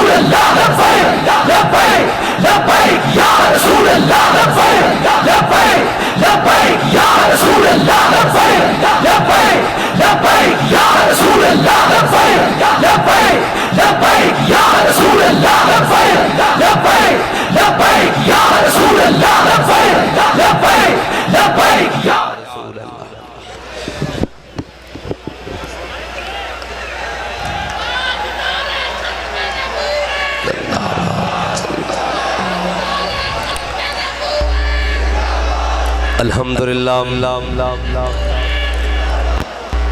رسول اللہ لبیک لبیک لبیک یا رسول اللہ لبیک لبیک لبیک یا رسول اللہ لبیک لبیک لبیک یا رسول اللہ لبیک لبیک لبیک یا رسول اللہ لبیک لبیک لبیک یا رسول اللہ لبیک لبیک لبیک یا رسول اللہ.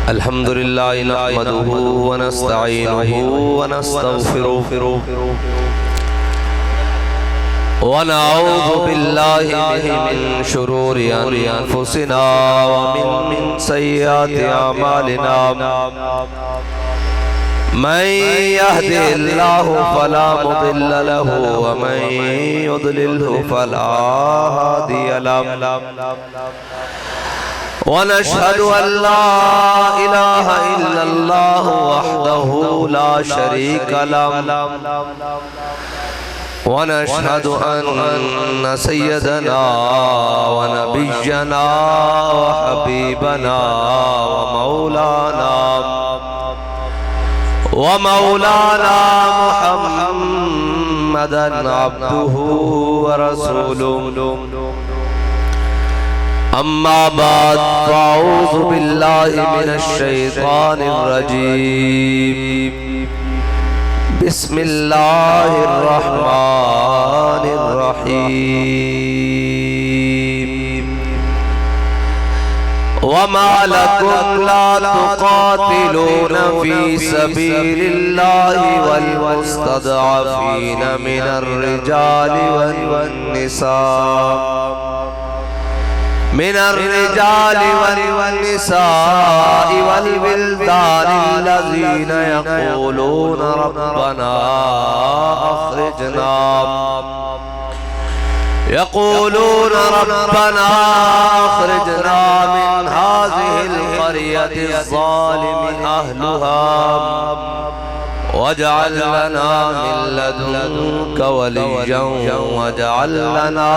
الحمدللہ نحمدہ ونستعینہ ونستغفرہ ونعوذ باللہ من شرور انفسنا ومن سیئات اعمالنا من يهده الله فلا مضل له ومن يضلله فلا هادي له ونشهد أن لا إله إلا الله وحده لا شريك له ونشهد أن سيدنا ونبينا وحبيبنا ومولانا محمدا عبده ورسوله. أما بعد فأعوذ بالله من الشيطان الرجيم. بسم الله الرحمن الرحيم. وما لكم لا تقاتلون في سبيل الله والمستضعفين من الرجال والنساء والولدان الذين يقولون ربنا أخرجنا من هذه القرية الظالم أهلها واجعل لنا من لدنك وليا واجعل لنا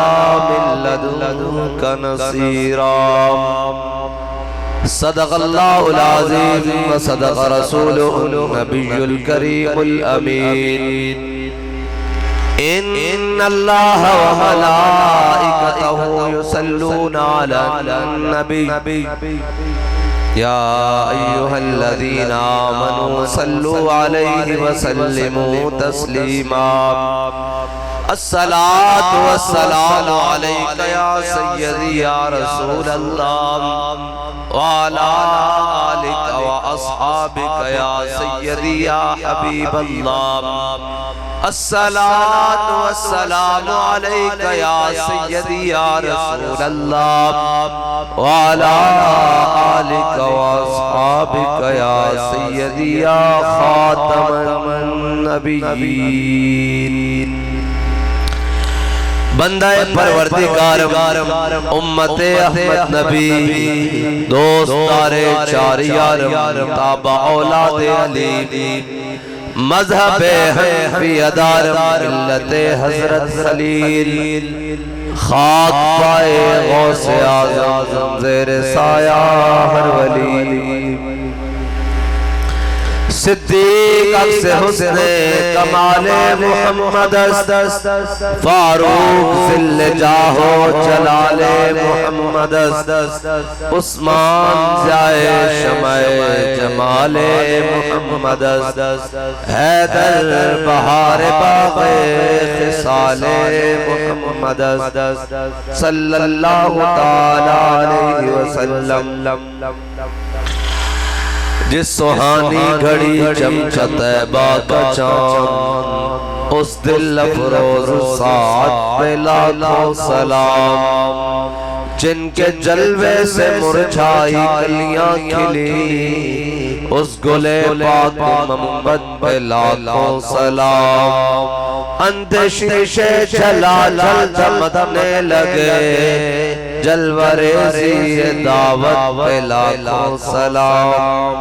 من لدنك نصيرا. صدق الله العظيم وصدق رسوله النبي الكريم الأمين. إن الله وملائكته يصلون على النبي يا أيها الذين آمنوا صلوا عليه وسلموا تسليما. الصلاة والسلام عليك يا سيدي يا رسول الله وعلى آلك وأصحابك يا سيدي يا حبيب الله. الصلاة والسلام عليك يا سيدي يا رسول الله وعلى آلك وأصحابك يا سيدي يا خاتم النبيين. بندہ پروردگار امت احمد نبی دوستار چاریار تابع اولاد علی مذہب حنفی ادار ملت حضرت خلیل خاک پائے غوث اعظم زیر سایہ ہر ولی صدیق عکس حسن کمال محمد فاروق ذل جاہ و جلال محمد عثمان ضیاء شمع جمال محمد حیدر بہار باغ خصال محمد صلی اللہ تعالی علیہ وسلم. جس سہانی گھڑی چمچا طیبہ کا چاند اس دل افروز ساعت پہ لاکھوں سلام. جن کے جلوے سے مرجھائی کلیاں کھلی اس گلے پاک محمد پہ لاکھوں سلام. اندیشے جلا جل چمکنے لگے جلوہ ریزی دعوت پہ لاکھوں سلام.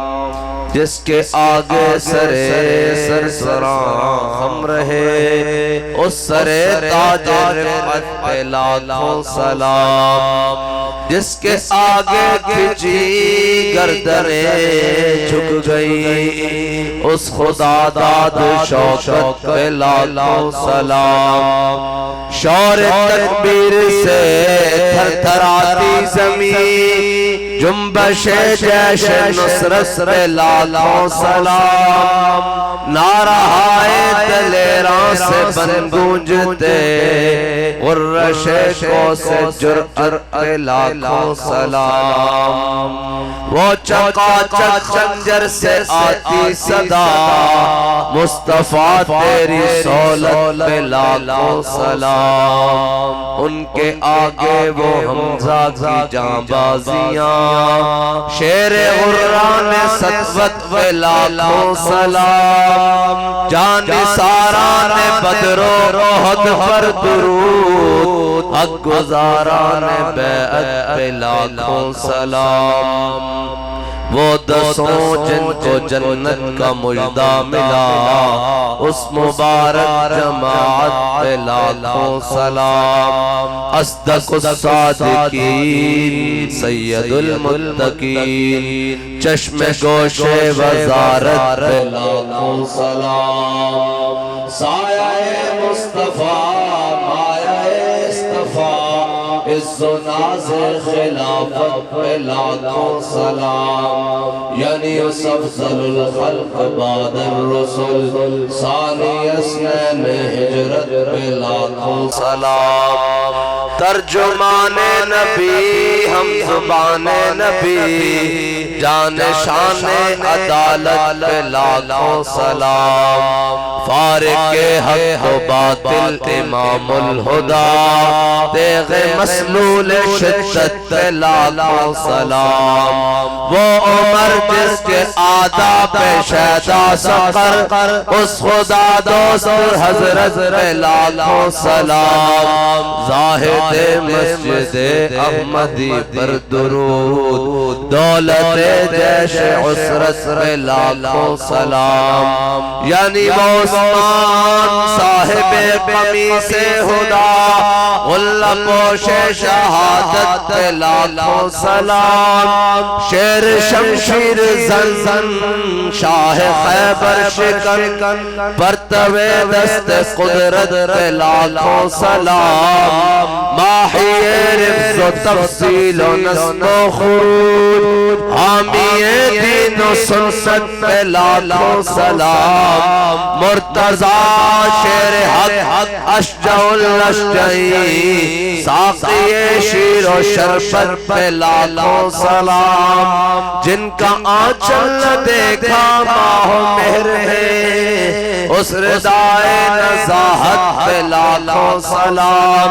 جس کے آگے سر سراں خم رہے اس سرے تاج رفعت پہ لاکھوں سلام جس کے آگے کھچی گردنیں جھک گئی اس خدا داد شوکت پہ لاکھوں سلام شور تکبیر سے تھر تھر آتی زمین جنبش جیش نصرت پہ لاکھوں سلام نعرہائے دلیراں سے بن گونجتے غرش کو سے جرعت پہ لاکھوں سلام وہ چکا چک خنجر سے آتی صدا مصطفیٰ تیری سولت پہ لاکھوں سلام ان کے آگے وہ حمزہ کی جانبازیاں شیر غران سطوت پہ لاکھوں سلام جان ساران بدر و احد پر درود حق گزاران بیعت پہ لاکھوں سلام وہ دسوں جن کو جنت کا مجدہ ملا اس مبارک جماعت پہ لاکھوں سلام اصدق الصادقین سید المتقین چشم گوش وزارت پہ لاکھوں سلام سایہ مصطفیٰ مایہ اصطفیٰ عز و ناز خلافت پہ لاکھوں سلام یعنی اس افضل الخلق بعد الرسل ثانی اسنین ہجرت پہ لاکھوں سلام ترجمان نبی ہم زبان نبی جان شان عدالت پہ لاکھوں سلام فارق حق و باطل امام الہدا تیغ مسلول شدت پہ لاکھوں سلام وہ عمر جس کے آداب پہ شہدہ سقر اس خدا دوست حضرت پہ لاکھوں سلام زاہد مسجد احمدی پر درود دولت جیش عسرت پہ لاکھوں سلام یعنی وہ عثمان صاحب قمیص ہدا غلہ پوش شہادت پہ لاکھوں سلام شیر شمشیر زن شاہ خیبر شکن پرتو دست قدرت پہ لاکھوں سلام ماحی رفض و تفصیل و نسب و خروج حامی دین و سنت پہ لاکھوں سلام مرتضی شیر حق اشجع الاشجعی ساقی شیر و شربت پہ لاکھوں سلام جن کا آنچل نہ دیکھا ماہ و مہر ہے اس ردائے نزاہت پہ لاکھوں سلام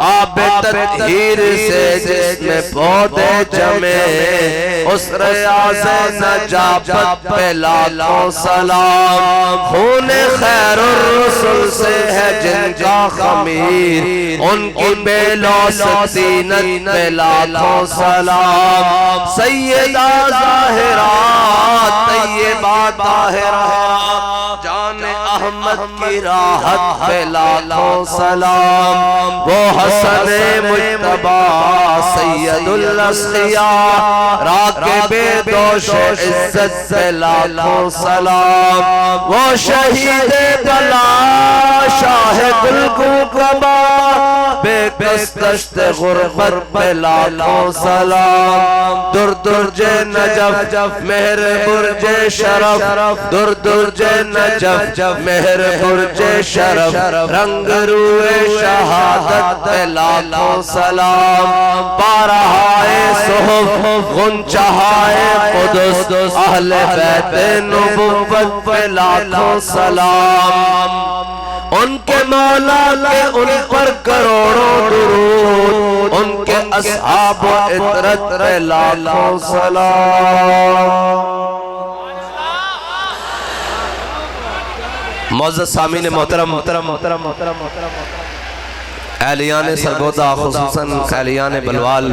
آب تطہیر سے جس میں پودے جمے اس ریاض نجابت پہ لاکھوں سلام خون خیر الرسل سے ہے جن کا خمیر ان کی بیلو سینت پہ لاکھوں سلام سیدہ ظاہرات طیبہ طاہرات جان احمد کی راحت پہ لاکھوں سلام وہ حسن مجتبی سید الاسقیاء راکب دوش عزت پہ لاکھوں سلام وہ شہید بلا شاہ گلگوبا بے دست غربت پہ لاکھوں سلام در درج نجف مہر برج شرف در درج نجف مہر برج شرف رنگ روئے شہادت پہ لاکھوں سلام پارہائے صحف غنچہائے قدس اہل بیت نبوت پہ لاکھوں سلام ان کے مولا کے ان پر کروڑوں درود ان کے اصحاب و عطرت پہ لاکھوں سلام معزز سامعین محترم اہلیان سرگودا خصوصاً اہلیان بلوال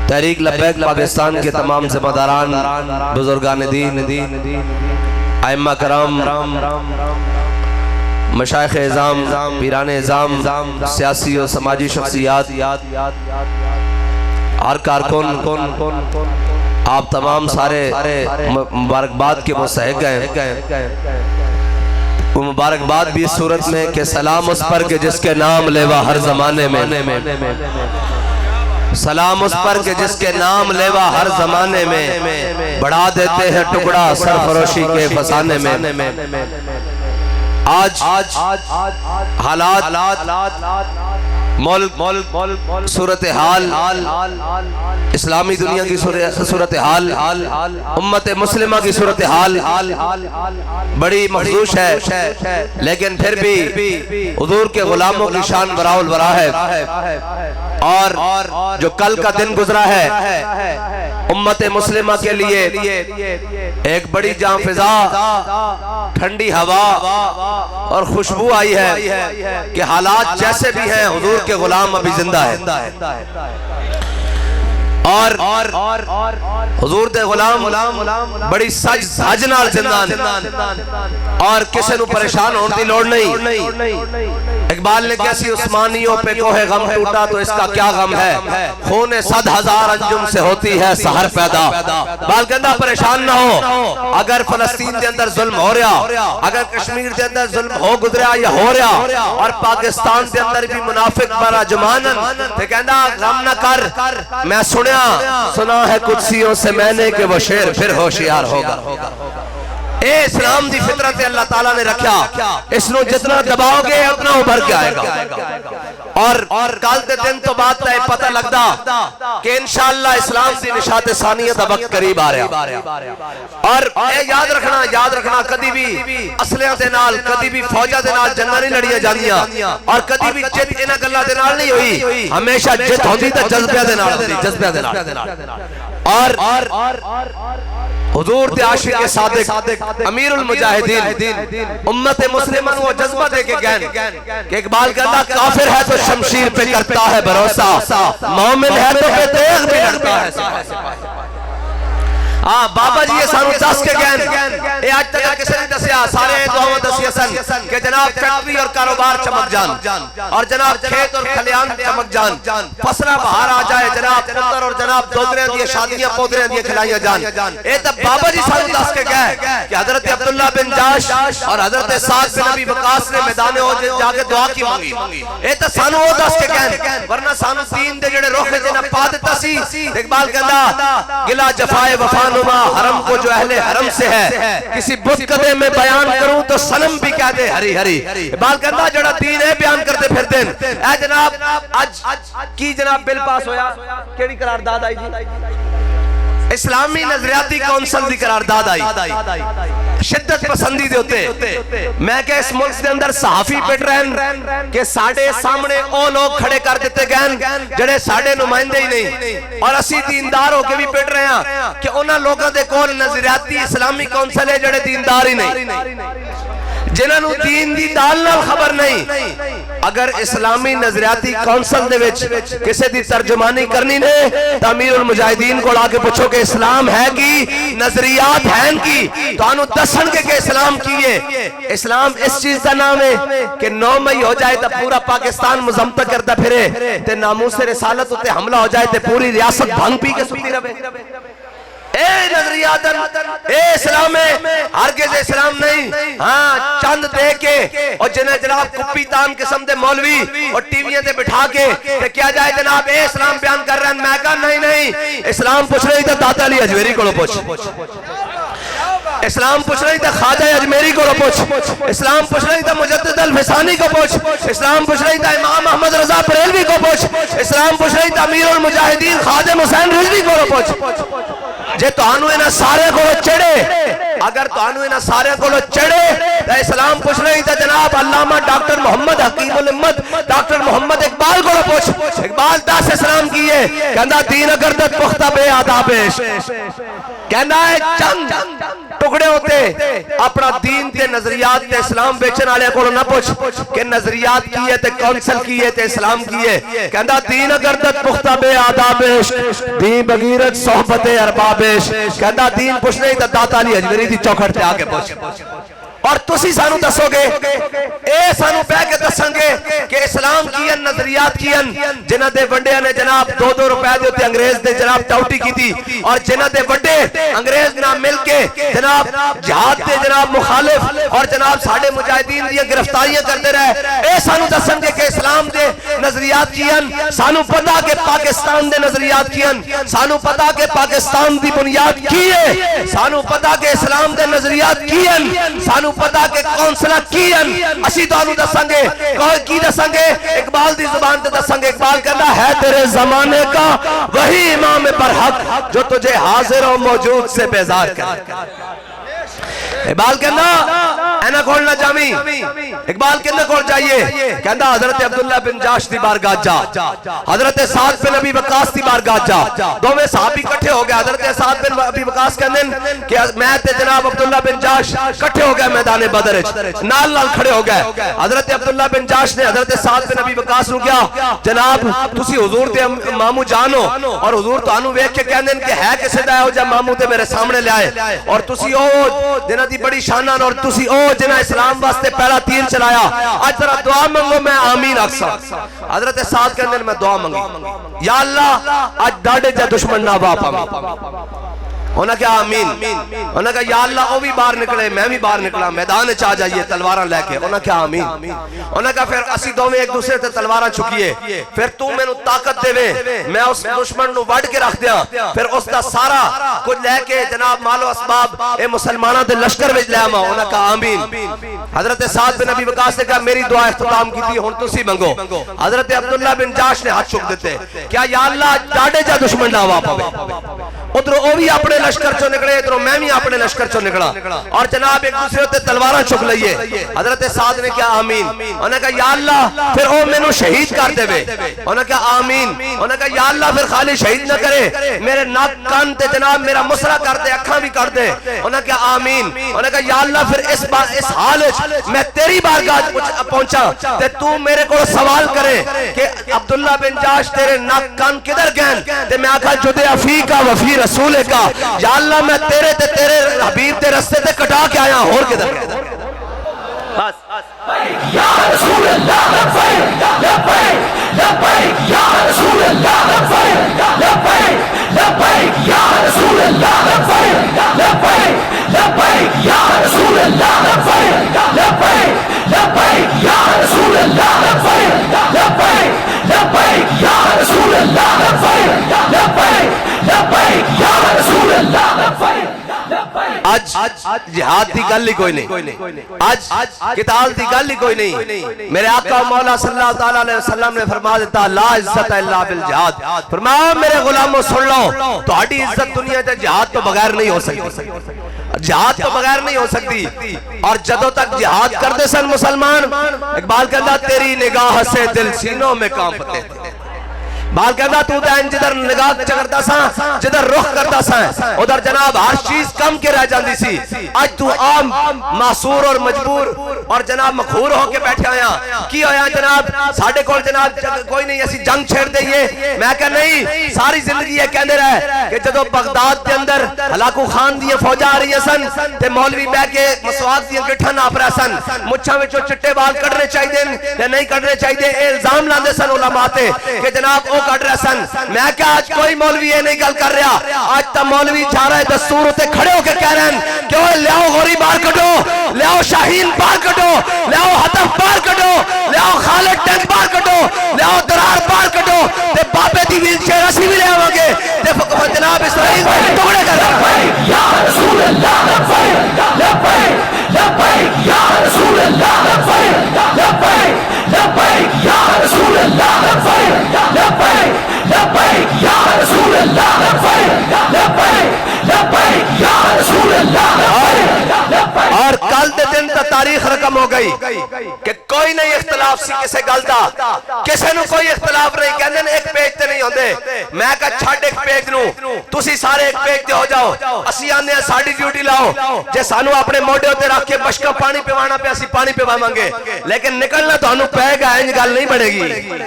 تحریک لبیک پاکستان کے تمام ذمہ داران، بزرگان دین، ائمہ کرام، مشائخ اعظام، پیران اعظام، سیاسی و سماجی شخصیات، ہر کارکن، آپ تمام سارے مبارکباد کے مستحق ہیں۔ وہ مبارکباد بھی اس صورت میں کہ سلام اس پر کہ جس کے نام لیوا ہر زمانے میں، سلام اس پر کہ جس کے نام لیوا ہر زمانے میں، بڑھا دیتے ہیں ٹکڑا سرفروشی کے فسانے میں۔ آج حالات، ملک، صورتحال، اسلامی دنیا کی صورتحال، امت مسلمہ کی صورتحال بڑی مخدوش ہے، لیکن پھر بھی حضور کے غلاموں کی شان براء البراء ہے۔ اور جو کل کا دن گزرا ہے امت مسلمہ کے لیے ایک بڑی جاں فضا، ٹھنڈی ہوا اور خوشبو آئی ہے کہ حالات جیسے بھی ہیں حضور کے غلام ابھی زندہ ہے، اور حضور دے غلام بڑی سج سج نال زندہ ہیں، اور کسی نو پریشان ہونے دی لوڑ نہیں۔ اقبال نے کیسی عثمانیوں پہ کوہ غم ٹوٹا تو اس کا کیا غم ہے، خون 100,000 انجم سے ہوتی ہے سحر پیدا۔ بال کہندہ پریشان نہ ہو، اگر فلسطین دے اندر ظلم ہو رہا، اگر کشمیر دے اندر ظلم ہو گزریا یا ہو رہا، اور پاکستان دے اندر بھی منافق بارا جمانن تے کہندہ غم نہ کر، میں سنا ہے قدسیوں سے میں نے کہ وہ شیر پھر ہوشیار ہوگا۔ اے اسلام دی فطرت اللہ تعالیٰ نے رکھا، اس نو جتنا دباؤ گے اتنا ابھر کے آئے گا، اور کل دے دن تو بات ہے پتہ لگدا کہ انشاءاللہ اسلام دی نشات ثانیہ دا وقت قریب آ رہا۔ اور اے یاد رکھنا کدی بھی اسلحہ دے نال، کدی بھی فوجہ دے نال جنگاں نہیں لڑیاں جاندیاں، اور کدی بھی جت انہاں گلاں دے نال نہیں ہوئی، ہمیشہ جت ہوندی تے جذبے دے نال۔ اور حضور دے عاشق صادق امیر المجاہدین امت مسلمان وہ جذبہ دے کے گئن کہ اقبال کہتا کافر ہے تو شمشیر پہ کرتا ہے بھروسہ، مومن ہے تو بے تیغ بھی لڑتا ہے۔ بابا جی یہ سانو دس کے گئن، اے آج تک کسی نے دسیا، سارے دعاوں دسیا سن کہ جناب فیکٹری اور کاروبار چمک جان، اور جناب کھیت اور کھلیان چمک جان، فصلہ بہار آ جائے، جناب پتر اور جناب دودریاں دیئے شادیاں پودریاں دیئے کھلائیاں جان۔ اے تب بابا جی سانو دس کے گئے کہ حضرت عبداللہ بن جاش اور حضرت سعد بن ابی وقاص نے میدان احد جا کے دعا کی مانگی۔ اے تب سانو وہ دس کے گئن، ورنہ سانو دین دے جڑے روخے جنہ پا دیتا سی۔ اقبال کہتا گلا جفائے وفا نما حرم کو جو اہل حرم سے ہے، کسی بت قدے میں بیان کروں تو سنم بھی کہہ دے ہری ہری۔ اقبال کہتا جڑا دین ہے بیان کرتے پھر دن۔ اے جناب آج کی جناب بل پاس ہویا، کیڑی قرارداد آئی جی؟ اسلامی نظریاتی کونسل دی قرارداد آئی، شدت پسندی دے ہوتے میں کہ اس ملک دے اندر صحافی پٹ رہن کہ ساڑھے سامنے او لوگ کھڑے کر دیتے گئن جڑے ساڑھے نمائندے ہی نہیں، اور اسی دیندار ہو کے بھی پٹ رہے ہیں کہ انہاں لوگوں دے کول نظریاتی اسلامی کونسل ہے جڑے دیندار ہی نہیں، جنہاں نو دین دی دال نال خبر نہیں۔ اگر اسلامی نظریاتی کونسل دے وچ کسے دی ترجمانی کرنی نے تو امیر المجاہدین کو لا کے پوچھو کہ اسلام ہے کی نظریات ہیں کی، تو انہوں دسن کے کہ اسلام کیے۔ اسلام اس چیز کا نام ہے کہ 9 مئی ہو جائے تو پورا پاکستان مزمتہ کرتا پھرے، تے ناموس رسالت ہوتے حملہ ہو جائے تے پوری ریاست بھنگ پی کے سکتی رہے۔ اے نظریاتن اے اسلام ہے، ہرگز اسلام نہیں۔ ہاں چند دے کے اور جنہیں جناب کپی تان قسم دے مولوی اور ٹیویاں دے بٹھا کے کہ کیا جائے جناب اے اسلام بیان کر رہے ہیں، میں کہا نہیں، اسلام پوچھ رہی تھا داتا علی اجمیری کو پوچھ، اسلام پوچھ رہی تھا خواجہ اجمیری کو پوچھ، اسلام پوچھ رہی تھا مجدد الفسانی کو پوچھ، اسلام پوچھ رہی تھا امام احمد رضا بریلوی کو پوچھ، اسلام پوچھ رہی تھا امیر المجاہدین خادم حسین رضوی کو پوچھ۔ جے تو آنو انہا سارے کو چڑے، اگر تو آنو انہا سارے کو چڑے تو اسلام پوچھ رہی تھا جناب علامہ ڈاکٹر محمد حکیم الامت ڈاکٹر محمد اقبال کو پوچھ، اقبال 10 اسلام کیے، کہندہ دین اگر تک پختہ بے آدابش، کہندہ ہے چند ٹکڑے ہوتے اپنا دین تے نظریات تے اسلام بیچن والے کو نہ پوچھ کہ نظریات کی ہے تے کونسل کی ہے تے اسلام کی ہے کہندا دین اگردت پختہ بے آدابش دین بغیرت صحبت اربابش کہندا دین پوچھ نہیں تے داتا علی اجمیری دی چوکھٹ تے آگے پوچھ اور تسی سانو دسو گے اے سانو بہ کے دسن گے کہ اسلام کین نظریات کین جنہ دے وڈیاں نے جناب 2-2 روپے دے تے انگریز دے جناب ٹاؤٹی کی تھی اور جنہ دے وڈے انگریز نہ مل کے جناب جہاد دے جناب مخالف اور جناب ساڈے مجاہدین دی گرفتاریاں کرتے رہے اے سانو دسن گے کہ اسلام دے نظریات کین سانو پتہ کہ پاکستان دے نظریات کین سانو پتہ کہ پاکستان دی بنیاد کی ہے سانو پتہ کہ اسلام دے نظریات کین سانو پتا کہ کونسلہ کین اسی دانو دسیں گے کی دسیں گے اقبال دی زبان تے دسیں گے اقبال کہنا ہے تیرے زمانے کا وہی امام برحق جو تجھے حاضر و موجود سے بیزار کرے اقبال کہنا اینا کھولنا جامی اقبال کہنا کھول جائیے کہنا حضرت عبداللہ بن جاش دی بارگاہ جا حضرت سعد بن ابی وقاص دی بارگاہ جا دو میں صحابی کٹھے ہو گئے حضرت سعد بن ابی وقاص کہنے کہ میں تے جناب عبداللہ بن جاش کٹھے ہو گئے میدان بدر نال نال کھڑے ہو گئے حضرت عبداللہ بن جاش نے حضرت سعد بن ابی وقاص نو کیا جناب تسی حضور دے مامو جانو اور حضور تانوں ویکھ کے کہندے کہ ہے کسے دا ہو جا مامو تے میرے سامنے لے آئے اور تسی او جنہ دی بڑی شانان اور تسی او جنہ اسلام واسطے پہلا تیر چلایا آج ذرا دعا منگو میں آمین اکسا حضرت سعد کے اندر میں دعا منگی یا اللہ آج ڈاڑے جا دشمن نہ واپا انہاں کہا آمین انہاں کہا یا اللہ او بھی باہر نکلے میں بھی باہر نکلا میدان چاہ جائیے تلواراں لے کے انہاں کہا آمین انہاں کہا پھر اسی دو میں ایک دوسرے تے تلواراں چکیے پھر تو میں نو طاقت دے وے میں اس دشمن نو وڈ کے رکھ دیا پھر اس دا سارا کچھ لے کے جناب مال و اسباب اے مسلماناں دے لشکر وچ لے آواں انہاں کہا آمین حضرت سعد بن ابی وقاص نے کہا میری دعا اختتام کی تھی ہن تسی منگو حضرت عبداللہ بن جاش نے ہاتھ چک دیتے کیا یا اللہ ڈاڑے جا دشمن نہ وا پاوے ادھر او بھی اپنے لشکر چو نکلے ادھر میں بھی اپنے لشکر چو نکلا اور جناب ایک دوسرے تے تلواراں چک لئیے حضرت سعد نے کہا آمین انہوں نے کہا یا اللہ پھر او میں نو شہید کر دے وے انہوں نے کہا آمین انہوں نے کہا یا اللہ پھر خالی شہید نہ کرے میرے ناک کان تے جناب میرا مسرہ کر دے اکھاں بھی کر دے انہوں نے کہا آمین انہوں نے کہا یا اللہ پھر اس حال میں تیری بارگاہ پہنچا تے تو میرے کو سوال کرے کہ عبداللہ بن جاش تیرے ناک کان کدھر گئن تے میں آکھا جدے افیقہ وفی رسول کا یا اللہ میں تیرے حبیب تے رستے تے کٹا کے آیا اور کدھر بس یا رسول اللہ لبیک لبیک لبیک یا رسول اللہ لبیک لبیک لبیک یا رسول اللہ لبیک لبیک لبیک یا رسول اللہ لبیک لبیک لبیک یا رسول اللہ لبیک لبیک لبیک یا رسول اللہ لبیک لبیک لبیک یا رسول اللہ لبیک آج جہاد دی گل ہی کوئی نہیں آج قتال دی گل ہی کوئی نہیں میرے آقا مولا صلی اللہ علیہ وسلم نے فرما دیتا لا عزت الا بالجہاد فرمایا میرے غلاموں سن لو تو ہڈی عزت دنیا تے جہاد تو بغیر نہیں ہو سکتی جہاد تو بغیر نہیں ہو سکتی اور جدوں تک جہاد کرتے سن مسلمان اقبال کہتا تیری نگاہ سے دل سینوں میں کانپتے تھے بال کہتا تو دین جدر نگاہ چکرتا سا جدر رخ کرتا سا ادھر جناب ہر چیز کم کے رہ جاندی سی آج تو عام معصور اور مجبور اور جناب مخور ہو کے بیٹھے آیا کی ہویا جناب ساڑھے کول جناب کوئی نہیں ایسی جنگ چھیڑ دئیے میں کہا نہیں ساری زندگی یہ کہندے رہے کہ جدو بغداد کے اندر ہلاکو خان دیئے فوجہ آ رہی ہے سن تے مولوی بے کے مسواق دیئے گٹھن آپ رہا سن مچھا وچو چٹے بال کڑنے چاہیے یا نہیں کڑنے چاہیے الزام لاندے سن علماء تے کہ جناب او کٹ رہا سن میں کہا آج کوئی مولوی یہ نہیں گل کر رہا آج تا مولوی جا رہا ہے دستور ہوتے کھڑے ہو کے کہہ رہے ہیں کہ وہ لیاؤ غوری بار کٹو لیاؤ شاہین بار کٹو لیاؤ حتف بار کٹو لیاؤ خالد ٹینک بار کٹو لیاؤ درار بار کٹو تے بابے دی ویل چیر اسی بھی لے آوان گے تے جناب اسرائیل میں ٹکڑے کر رہا یا رسول اللہ لبیک لبیک لبیک یا رسول اللہ لبیک لبیک لبیک یا رسول اللہ لبیک لبیک لبیک یا رسول اللہ لبیک لبیک لبیک یا رسول اللہ لبیک اور کل دے دن تا تاریخ رقم ہو گئی کہ کوئی نہیں اختلاف سی کسے گل دا کسے نو کوئی اختلاف نہیں کہندے نے ایک پیج تے نہیں ہوندے میں کہا چھڈ ایک پیج نو تسی سارے ایک پیج تے ہو جاؤ اسی آنے ساڈی ڈیوٹی لاؤ جے سانو اپنے موڈے تے رکھ کے بشکا پانی پیوانا پہ اسی پانی پیواواں گے لیکن نکلنا تانوں پے گا انج گل نہیں بنے گی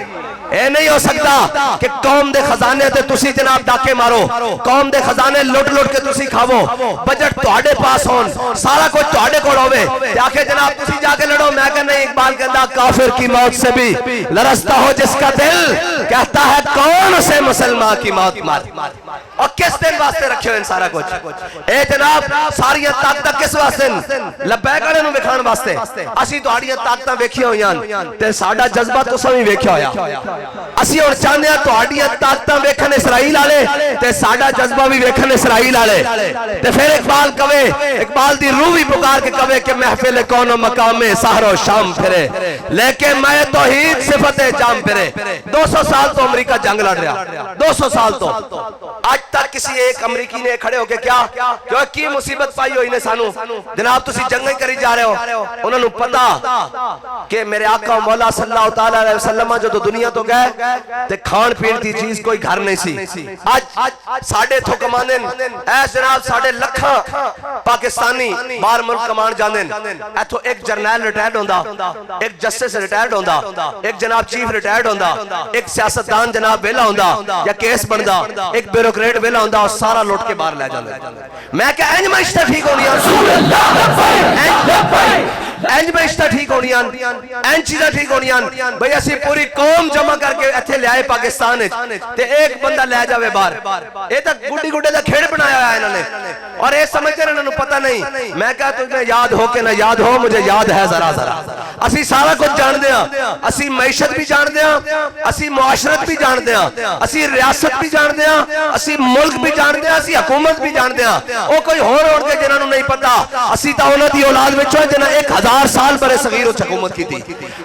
اے نہیں ہو سکتا کہ قوم دے خزانے تے تسی جناب ڈاکے مارو قوم دے خزانے لٹ لٹ کے تسی کھاو بجٹ تواڈے پاس ہون سارا کچھ تواڈے کول ہوے تے آکھے جناب تسی جا کے لڑو میں کہ نہیں اقبال کہندا کافر کی موت سے بھی لرزتا ہو جس کا دل کہتا ہے کون اسے مسلمان کی موت مار اور کس دن واسطے رکھے ہوئے سارا کچھ اے جناب ساریاں طاقتاں کس واسطے لبیک والے نوں وکھان واسطے اسی تواڈیاں طاقتاں ویکھیاں ہویاں تے ساڈا جذبہ تساں وی ویکھیا ہویا اسی ہن چاہندے ہاں تواڈیاں طاقتاں ویکھن اسرائیل والے تے ساڈا جذبہ بھی ویکھن اسرائیل والے تے پھر اقبال کہے اقبال دی روح بھی پکار کے کہے کہ محفل کون و مقام سحر و شام پھرے لیکن میں توحید صفت جام پھرے 200 سال تو امریکہ جنگ لڑ رہا 200 سال تو آج تک کسی ایک امریکی نے کھڑے ہو کے کیا جو کی مصیبت پائی ہوئی نے سانو جناب تسی جنگیں کری جا رہے ہو انہوں نے پتا کہ میرے آقا و مولا صلی اللہ تعالیٰ علیہ وسلم جو تو دنیا تو گئے تے کھان پین دی چیز کوئی گھر نہیں سی آج ساڑھے تھو کماندن ایس جناب ساڑھے لکھاں پاکستانی بار ملک کمان جاندن ایتھو ایک جرنیل ریٹائرڈ ہوندا ایک جسٹس ریٹائرڈ ہوندا ایک جناب چیف ریٹائرڈ ہوندا ایک سیاستدان جناب ویلا ہوندا یا کیس بندا ایک بیوروکریٹ ویلا ہوندا اور سارا لوٹ کے باہر لے جاندے میں کہ انج معیشتاں ٹھیک ہونیاں رسول اللہ انج معیشتاں ٹھیک ہونیاں انج چیزاں ٹھیک ہونیاں بھئی اسی پوری قوم جمع کر کے ایتھے لے آئے پاکستان تے ایک بندہ لے جاوے باہر اے تک گڈی گڈے دا کھیڑ بنایا ہے انہوں نے اور اے سمجھتے ہیں انہوں نے پتہ نہیں میں کہا تمہیں یاد ہو کہ نہ یاد ہو مجھے یاد ہے ذرا ذرا اسی سارا کچھ جان دیا اسی معیشت بھی جان دیا اسی معاشرت بھی جان دیا اسی ریاست بھی جان دیا اسی ملک بھی جان دیا اسی حکومت بھی جان دیا وہ کوئی ہور کے جنہوں نے نہیں پتا اسی تا انہوں دی اولاد وچوں جنہ 1000 سال برے صغیر اچھ حکومت کی تھی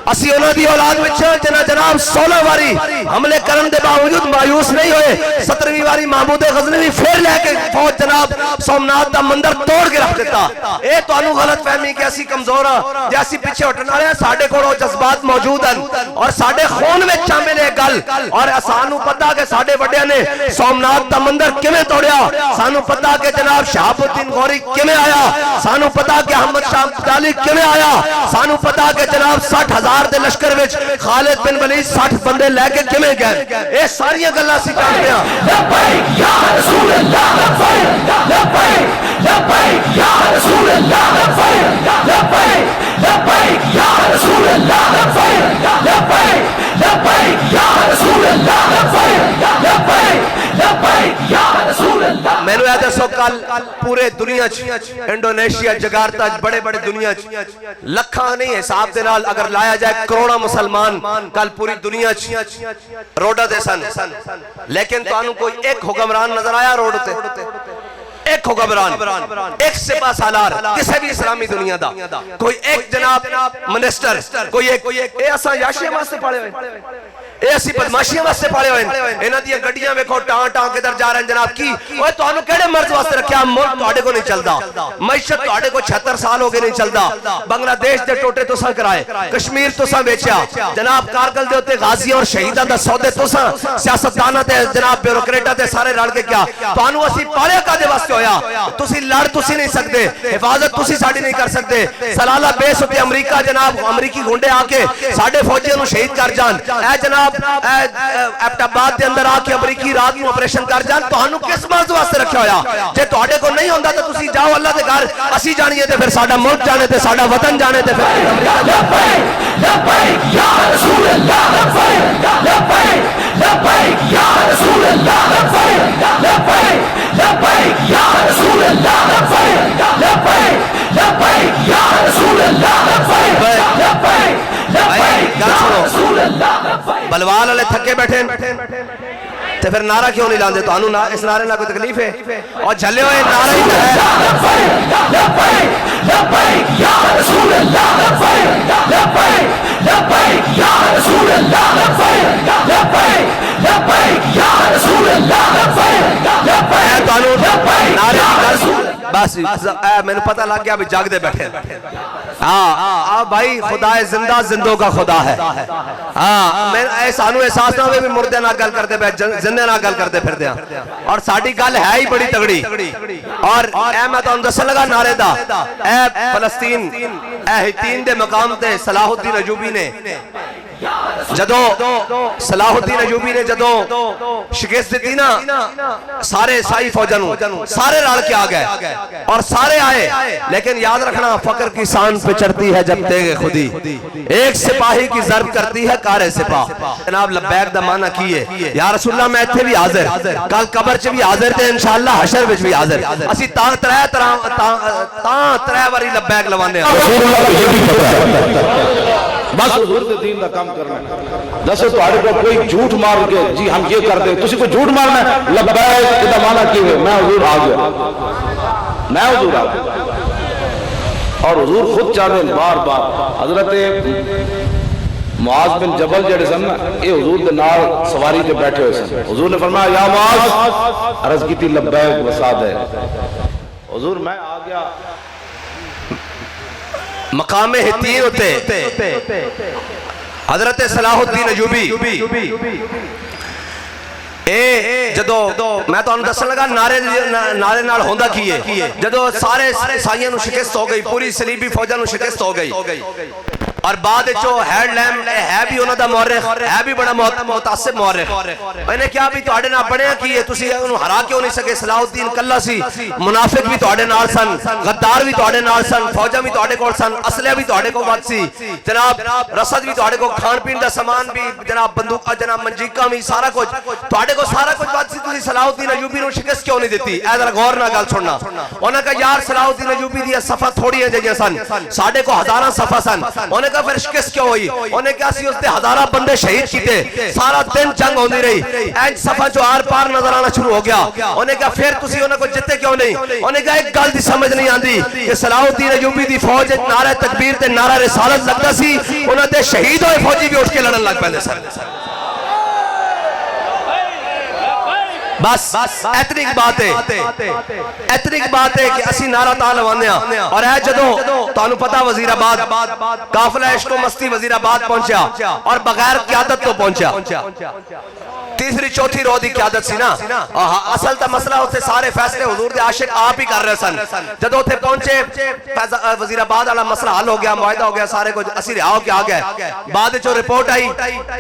اسی انہوں دی اولاد وچوں جنہ جناب 16 واری حملے کرن دے باوجود مایوس نہیں ہوئے 17ویں واری محمود غزنوی پھر لے کے فوج جناب سومنات دا مندر توڑ کے رکھ دیتا اے تو انہوں غلط فہمی کہ اسی کمزور ہاں جیسی پیچھے اٹھنا رہے ہیں ساڑھے کوڑوں جذبات موجود ہیں اور ساڑھے خون میں شامل ہے گل اور سانو پتا کہ ساڑھے وڈے نے سومنات دا مندر کمیں توڑیا سانو پتا کہ جناب شہاب الدین غوری کمیں آیا سانو پتا کہ احمد شاہ ابدالی کمیں آیا سانو پتا کہ جناب 60,000 دے لشکر وچ خالد بن ولید 60 بندے لے کے کمیں گئے اے ساری گلاں سی جانتے ہیں لبیک یا رسول اللہ لبیک لبیک لبیک یا رسول اللہ لبیک لبیک لبیک یا رسول اللہ لبیک لبیک لبیک یا رسول اللہ لبیک لبیک لبیک یا رسول اللہ میں نے یاد ہے سو کل پورے دنیا انڈونیشیا جگارتا بڑے بڑے دنیا لکھاں نہیں حساب دے نال اگر لایا جائے کروڑا مسلمان کل پوری دنیا روڈا دے سن لیکن تو انہوں کوئی ایک حکمران نظر آیا روڈ تے ایک حکمران ایک سپاہ سالار کسے بھی اسلامی دنیا دا کوئی ایک جناب منسٹر کوئی ایک اے اساں یاشیاں واسطے پڑے ہوئے اے اسی بدماشیاں واسطے پڑے ہوئے انہاں دی گڈیاں ویکھو ٹان ٹان کدھر جا رہے ہیں جناب کی اوے تانوں کیڑے مرض واسطے رکھیا ملک تواڈے کو نہیں چلدا معیشت تواڈے کو 76 سال ہو گئے نہیں چلدا بنگلہ دیش دے ٹوٹے تساں کرائے کشمیر تساں ویچیا جناب کارگل دے اوتے غازیاں اور شہیداں دا سودے تساں سیاستداناں تے جناب بیوروکریٹاں تے سارے رل کے کیا تانوں اسی پالیا کدے واسطے ہویا تسی لڑ تسی نہیں سکتے حفاظت تسی ساڈی نہیں کر سکتے سلالہ بیس ہوتے امریکہ جناب امریکی گھنڈے آ کے ساڈے فوجیوں نو شہید کر جان اے جناب ایبٹاباد دے اندر آ کے امریکی رات نو آپریشن کر جان تانوں کس مرض واسطے رکھیا ہویا جے تواڈے کو نہیں ہوندا تے تسی جاؤ اللہ دے گھر اسی جانیے تے پھر ساڈا ملک جانے تے ساڈا وطن جانے تے پھر لبیک لبیک یا رسول اللہ لبیک لبیک لبیک یا رسول اللہ لبیک لبیک لبیک یا رسول اللہ لبیک لبیک لبیک یا رسول اللہ لبیک لبیک لبیک یا رسول اللہ لبیک بلوال والے تھکے بیٹھے تے پھر نعرہ کیوں نہیں لاندے تو انہوں اس نعرے نہ کوئی تکلیف ہے اور جھلے ہوئے نعرہ ہی ہے لبیک لبیک یا رسول اللہ لبیک لبیک لبیک یا رسول اللہ لبیک لبیک لبیک یا رسول اللہ لبیک لبیک تو انہوں نعرے کی بس میں نے پتہ لگ گیا بھی جاگ دے بیٹھے ہاں بھائی خدا زندہ زندوں کا خدا ہے. ہاں سانو احساس نہ ہوئے بھی مردے نہ گل کرتے پہ زندے نہ گل کرتے پھر دیا اور ساڑی گل ہے ہی بڑی تگڑی. اور اے میں تو اندسل لگا نعرے دا اے فلسطین اے ہتین دے مقام تے صلاح الدین ایوبی نے جدو صلاح الدین ایوبی نے جدو شکست دیتی نا سارے عیسائی فوجنوں سارے رل کے آ گئے اور سارے آئے. لیکن یاد رکھنا فقر کی سان پہ چڑھتی ہے جب تیغ خودی ایک سپاہی کی ضرب کرتی ہے کار سپاہ. جناب لبیک دا معنی کیے یا رسول اللہ میں اتھے بھی حاضر کل قبر چ بھی حاضر تھے انشاءاللہ حشر وچ بھی حاضر. اسی تاں ترے واری لبیک لوانے بس حضور دے دین دا کام کرنا ہے. دسو تہاڈے کو کوئی جھوٹ مار کے جی ہم یہ کر دیں تسی کو جھوٹ مارنا ہے لبیک دا معنی کی ہے میں حضور آ گیا میں حضور آ گیا. اور حضور خود چاہتے ہیں بار بار حضرت معاذ بن جبل جڑے سن اے حضور دے نال سواری تے بیٹھے ہوئے سن. حضور نے فرمایا یا معاذ عرض کی تھی لبیک وسعت ہے. حضور میں آ گیا مقام ہتین ہوتے حضرت صلاح الدین ایوبی اے جدو میں تو انہوں دسن لگا نعرے نال ہوندہ کیے جدو سارے عیسائیوں نو شکست ہو گئی پوری صلیبی فوجہ نو شکست ہو گئی اور بعد جو ہیڈ لیم ہے بھی انہوں دا مورخ ہے بھی بڑا متعصب مورخ میں نے کیا بھی توڑے نہ بڑھیا کیے تسی انہوں ہرا کیوں نہیں سکے. صلاح الدین کلہ سی منافق بھی توڑے نال سن غدار بھی توڑے نال سن فوجہ بھی توڑے کو سن اسلحہ بھی توڑے کو وقت سی جناب رسد بھی توڑے کو کھان پین دا سامان بھی جناب بندوق جناب منجیکہ بھی سارا کچھ توڑے کو سارا کچھ وقت سی. تسی صلاح الدین ایوبی نو شکست کیوں نہیں دیتی اے ذرا غور نہ گل چھوڑنا. انہوں کہا یار صلاح الدین ایوبی دی صفحہ تھوڑی ہے جگہ سن ساڑھے کو ہزاراں صفحہ سن. انہوں کا پھر شکست کیوں ہوئی انہیں کیا سی اس نے ہزارہ بندے شہید کیتے سارا دن جنگ ہوندی رہی اینج صفحہ جو آر پار نظر آنا شروع ہو گیا. انہیں کہا پھر تسی انہیں کو جتے کیوں نہیں. انہیں کہا ایک گل دی سمجھ نہیں آندی کہ صلاح الدین ایوبی دی فوج نعرہ تکبیر تے نعرہ رسالت لگتا سی انہیں تے شہید ہوئے فوجی بھی اٹھ کے لڑن لگ پہنے سر. بس اتنی بات ہے کہ اسی نعرہ تعالی لوانے ہیں. اور ہے جدو تو انہوں پتا وزیر آباد قافلہ عشق و مستی وزیر آباد پہنچا اور بغیر قیادت تو پہنچا تیسری چوتھی رو دی قیادت سی نا اصل تا مسئلہ ہوتے سارے فیصلے حضور دے عاشق آپ ہی کر رہے سن. جدو ہوتے پہنچے وزیر آباد والا مسئلہ حل ہو گیا معاہدہ ہو گیا سارے کو اسی رہا ہو کے آ گئے. بعد جو رپورٹ آئی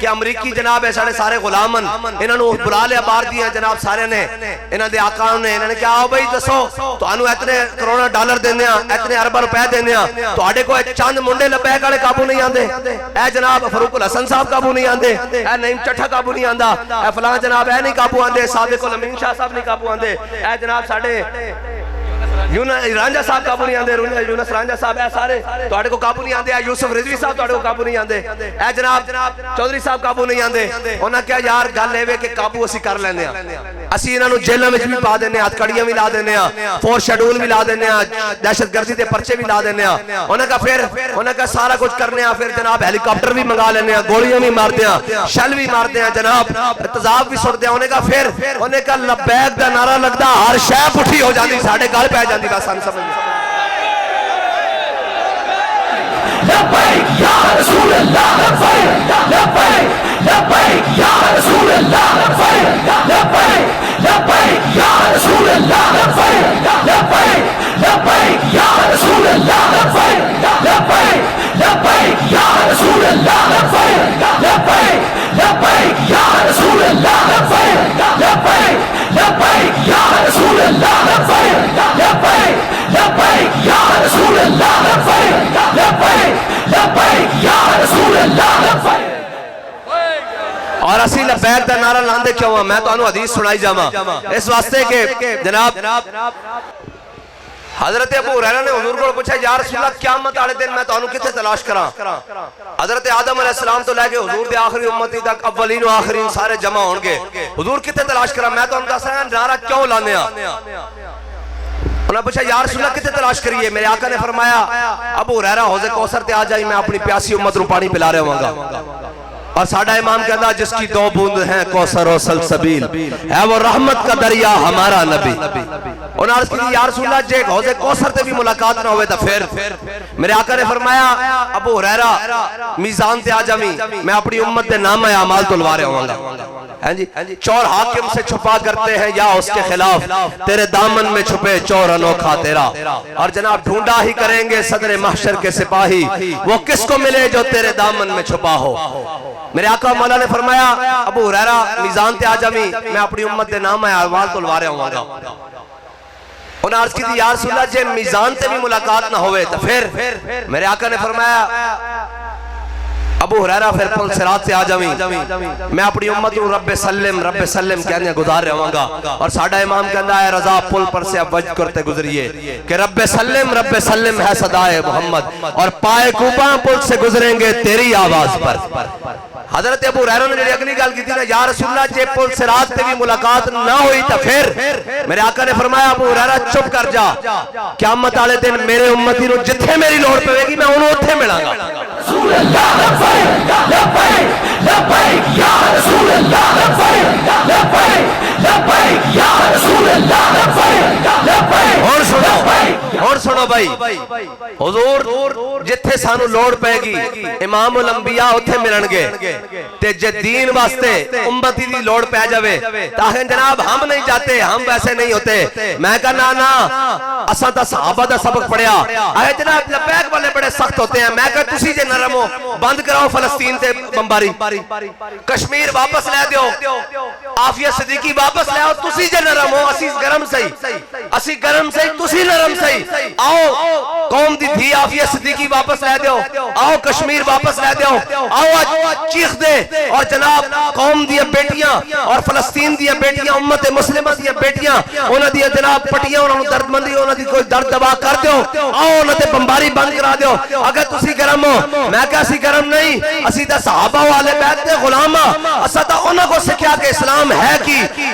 کہ امریکی جناب ہے سارے سارے غلامن انہوں نے بلا لے بار دیا جناب سارے نے انہوں نے آقاؤں نے انہوں نے کہا آؤ بھائی دسو تو انہوں اتنے کروڑا ڈالر دینے ہیں اتنے اربہ روپے دینے ہیں تو آڑے کو چاند منڈے لبیک والے قابو نہیں آندے اے جناب فاروق الحسن صاحب قابو نہیں آندے اے نعیم چٹھا قابو نہیں آندا اے فلاں جناب اے نہیں قابو آندے صادق الامین شاہ صاحب نہیں قابو آندے اے جناب ساڑھے رانجہ صاحب قابو نہیں آندے یونس رانجہ صاحب اے سارے توڑے کو قابو نہیں آندے اے یوسف رضوی صاحب توڑے کو قابو نہیں آندے اے جناب چودھری صاحب قابو نہیں آندے. انہاں کیا یار گل ہے کہ قابو اسی کر لینے ہیں اسی انہاں نو جیلوں وچ بھی پا دینے ہتھ کڑیاں بھی لا دینے ہیں فورس شیڈول بھی لا دینے ہیں دہشت گردی دے پرچے بھی لا دینے ہیں. انہاں کا پھر انہاں کا سارا کچھ کرنے ہیں پھر جناب ہیلی کاپٹر بھی منگا لینے ہیں گولیاں بھی مارتے ہیں شل بھی مارتے ہیں جناب تذاب بھی سٹتے ہیں. انہاں کا پھر انہاں کا لبیک دا نعرہ لگدا ہر شے پٹھی ہو جاندی ساڈے گل پہ جاندی بس ہم سمجھ لبیک یا رسول اللہ لبیک لبیک لبیک یا رسول اللہ لبیک لبیک لبیک یا رسول اللہ لبیک لبیک لبیک یا رسول اللہ لبیک لبیک لبیک یا رسول اللہ لبیک لبیک لبیک یا رسول اللہ لبیک لبیک لبیک یا رسول اللہ لبیک لبیک لبیک یا رسول اللہ لبیک لبیک لبیک یا رسول اللہ لبیک. اور اسی لبیک دا نعرہ لاندے کیوں ہیں میں تو انہوں حدیث سنائی جاما اس واسطے کہ جناب حضرت ابو ہریرہ نے حضور کو پوچھا یا رسول اللہ قیامت والے دن میں تو انہوں کتے تلاش کراں. حضرت آدم علیہ السلام تو لے کے حضور دے آخری امتی تک اولین و آخرین سارے جمع ہونگے حضور کتے تلاش کراں میں تو انہوں دس رہا ہیں نعرہ کیوں لانے ہیں. انہوں نے پوچھا یا رسول اللہ کتے تلاش کریے میرے آقا نے فرمایا ابو ہریرہ حوض کوثر تے آ جائی میں اپنی پیاسی امت رو پانی پلا رہے ہوں گا. اور ساڑھا امام کہتا جس کی دو بوند ہیں کوثر و سلسبیل ہے وہ رحمت کا دریا ہمارا نبی. انہوں نے عرض کی یا رسول اللہ جے حوض کوثر تے بھی ملاقات نہ ہوئے تا پھر میرے آقا نے فرمایا ابو ہریرہ میزان تے آ جاویں میں اپنی امت دے نام اعمال تلوارے ہوں گا چور حاکم سے چھپا کرتے ہیں یا اس کے خلاف تیرے دامن میں چھپے چور انوکھا تیرا اور جناب ڈھونڈا ہی کریں گے صدر محشر کے سپاہی وہ کس کو ملے جو تیرے دامن میں چھپا ہو میرے آقا مولا نے فرمایا ابو ہریرہ میزان تے آ جاویں میں اپنی امت دے نام اعمال تلوارے ہوں گا انہوں نے عرض کی تھی یا رسول اللہ جے میزان تے بھی ملاقات نہ ہوئے تو پھر میرے آقا نے فرمایا ابو ہریرہ پھر پل صراط سے آ جاویں میں اپنی امت کو رب سلم کہنے گزار رہا ہوں گا اور ساڑھا امام کہنا ہے رضا پل پر سے اب وجد کرتے گزریے کہ رب سلم ہے صدائے محمد اور پائے کوپاں پل سے گزریں گے تیری آواز پر حضرت ابو ہریرہ نے جڑی اگلی گل کی تھی نا یا رسول اللہ جے پل صراط تے بھی ملاقات نہ ہوئی تا پھر میرے آقا نے فرمایا ابو ہریرہ چپ کر جا قیامت والے دن میرے امتی نو جتھے میری لوڑ پے گی میں انہوں اتھے ملاں گا رسول اللہ لبیک لبیک یا رسول اللہ لبیک لبیک یا رسول اللہ لبیک اور سنو بھائی حضور جتھے سانو لوڑ پے گی امام الانبیاء اتھے ملن گے تے جے دین واسطے امتی دی لوڑ پہ جاوے تاہم جناب ہم نہیں جاتے ہم ویسے نہیں ہوتے میں کہا نا اساں تا صحابہ دا سبق پڑھیا آئے جناب لبیک والے بڑے سخت ہوتے ہیں میں کہا تسی جے نرم ہو بند کراؤ فلسطین تے بمباری کشمیر واپس لے دیو عافیہ صدیقی واپس لے آؤ تسی جے نرم ہو اسی گرم سہی تسی نرم سہی آؤ قوم دی دھی عافیہ صدیقی واپس لے دیو آؤ کشمیر واپس لے دیو آؤ چیخ دے اور جناب قوم دیا بیٹیاں اور فلسطین دیا بیٹیاں امت مسلمہ دیا بیٹیاں انہاں دیا جناب پٹیاں انہاں درد مندی انہاں دی کوئی درد دبا کر دیو آؤ انہاں تے بمباری بند کرا دیو اگر تسی گرم ہو میں کہا اسی گرم نہیں اسی تا صحابہ والے بیت دے غلامہ اسا تا انہاں کو سکھیا کہ اسلام ہے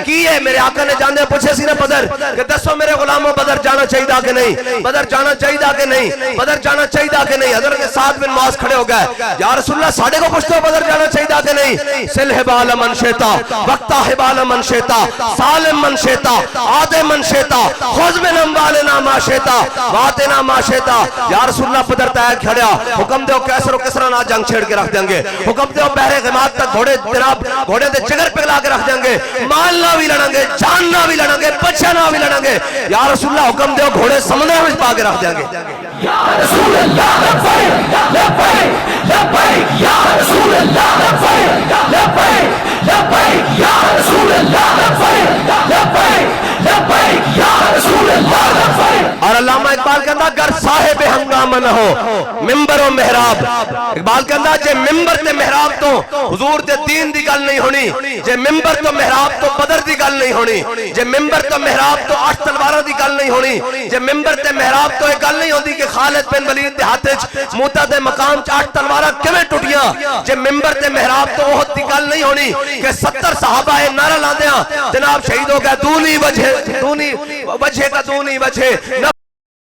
کی ہے میرے آقا نے جاندے پوچھے سی نا بدر کہ دسو میرے غلاموں بدر جانا چاہیدہ کہ نہیں بدر جانا چاہیدہ کہ نہیں بدر جانا چاہیدہ کہ نہیں حضرت سعد بن معاذ کھڑے ہو گئے یا رسول اللہ ساڑھے کو پوچھتے ہو بدر جانا چاہیدہ کہ نہیں سل حبال من شیطا وقتا حبال من شیطا سالم من شیطا آدے من شیطا خوز من اموالنا ما شیطا واتنا ما شیطا یا رسول اللہ بدر تیار کھڑیا حکم دیو کیسر و کسرا نہ جنگ چھیڑ کے رکھ دیں گے حکم دیو بحر غماد تک گھوڑے جناب گھوڑے دے چگر پگلا کے رکھ دیں گے مال نہ بھی لڑیں گے جان نہ بھی لڑیں گے بچہ نہ بھی لڑیں گے یا رسول اللہ حکم دیو گھوڑے سمندر میں پا کے رکھ دیں گے یا رسول اللہ لبیک لبیک لبیک یا رسول اللہ لبیک لبیک لبیک یا رسول اللہ لبیک لبیک لبیک یا رسول اللہ لبیک اور علامہ اقبال کہتا گر صاحب ہنگامہ نہ ہو ممبر و محراب اقبال کہتا جے ممبر تے محراب تو حضور دے دین دی گل نہیں ہونی جے ممبر تو محراب تو بدر دی گل نہیں ہونی جے ممبر تو محراب تو 8 تلواروں دی گل نہیں ہونی جے ممبر تے محراب تو ایک گل نہیں ہوندی کہ خالد بن ولید دے ہاتھ وچ موتا دے مقام 8 تلواراں کیویں ٹٹیاں جے ممبر تے محراب تو احد دی گل نہیں ہونی کہ 70 صحابہ اے نعرہ لاندیاں جناب شہید ہو گئے دونی وجہ کا دونی وجہ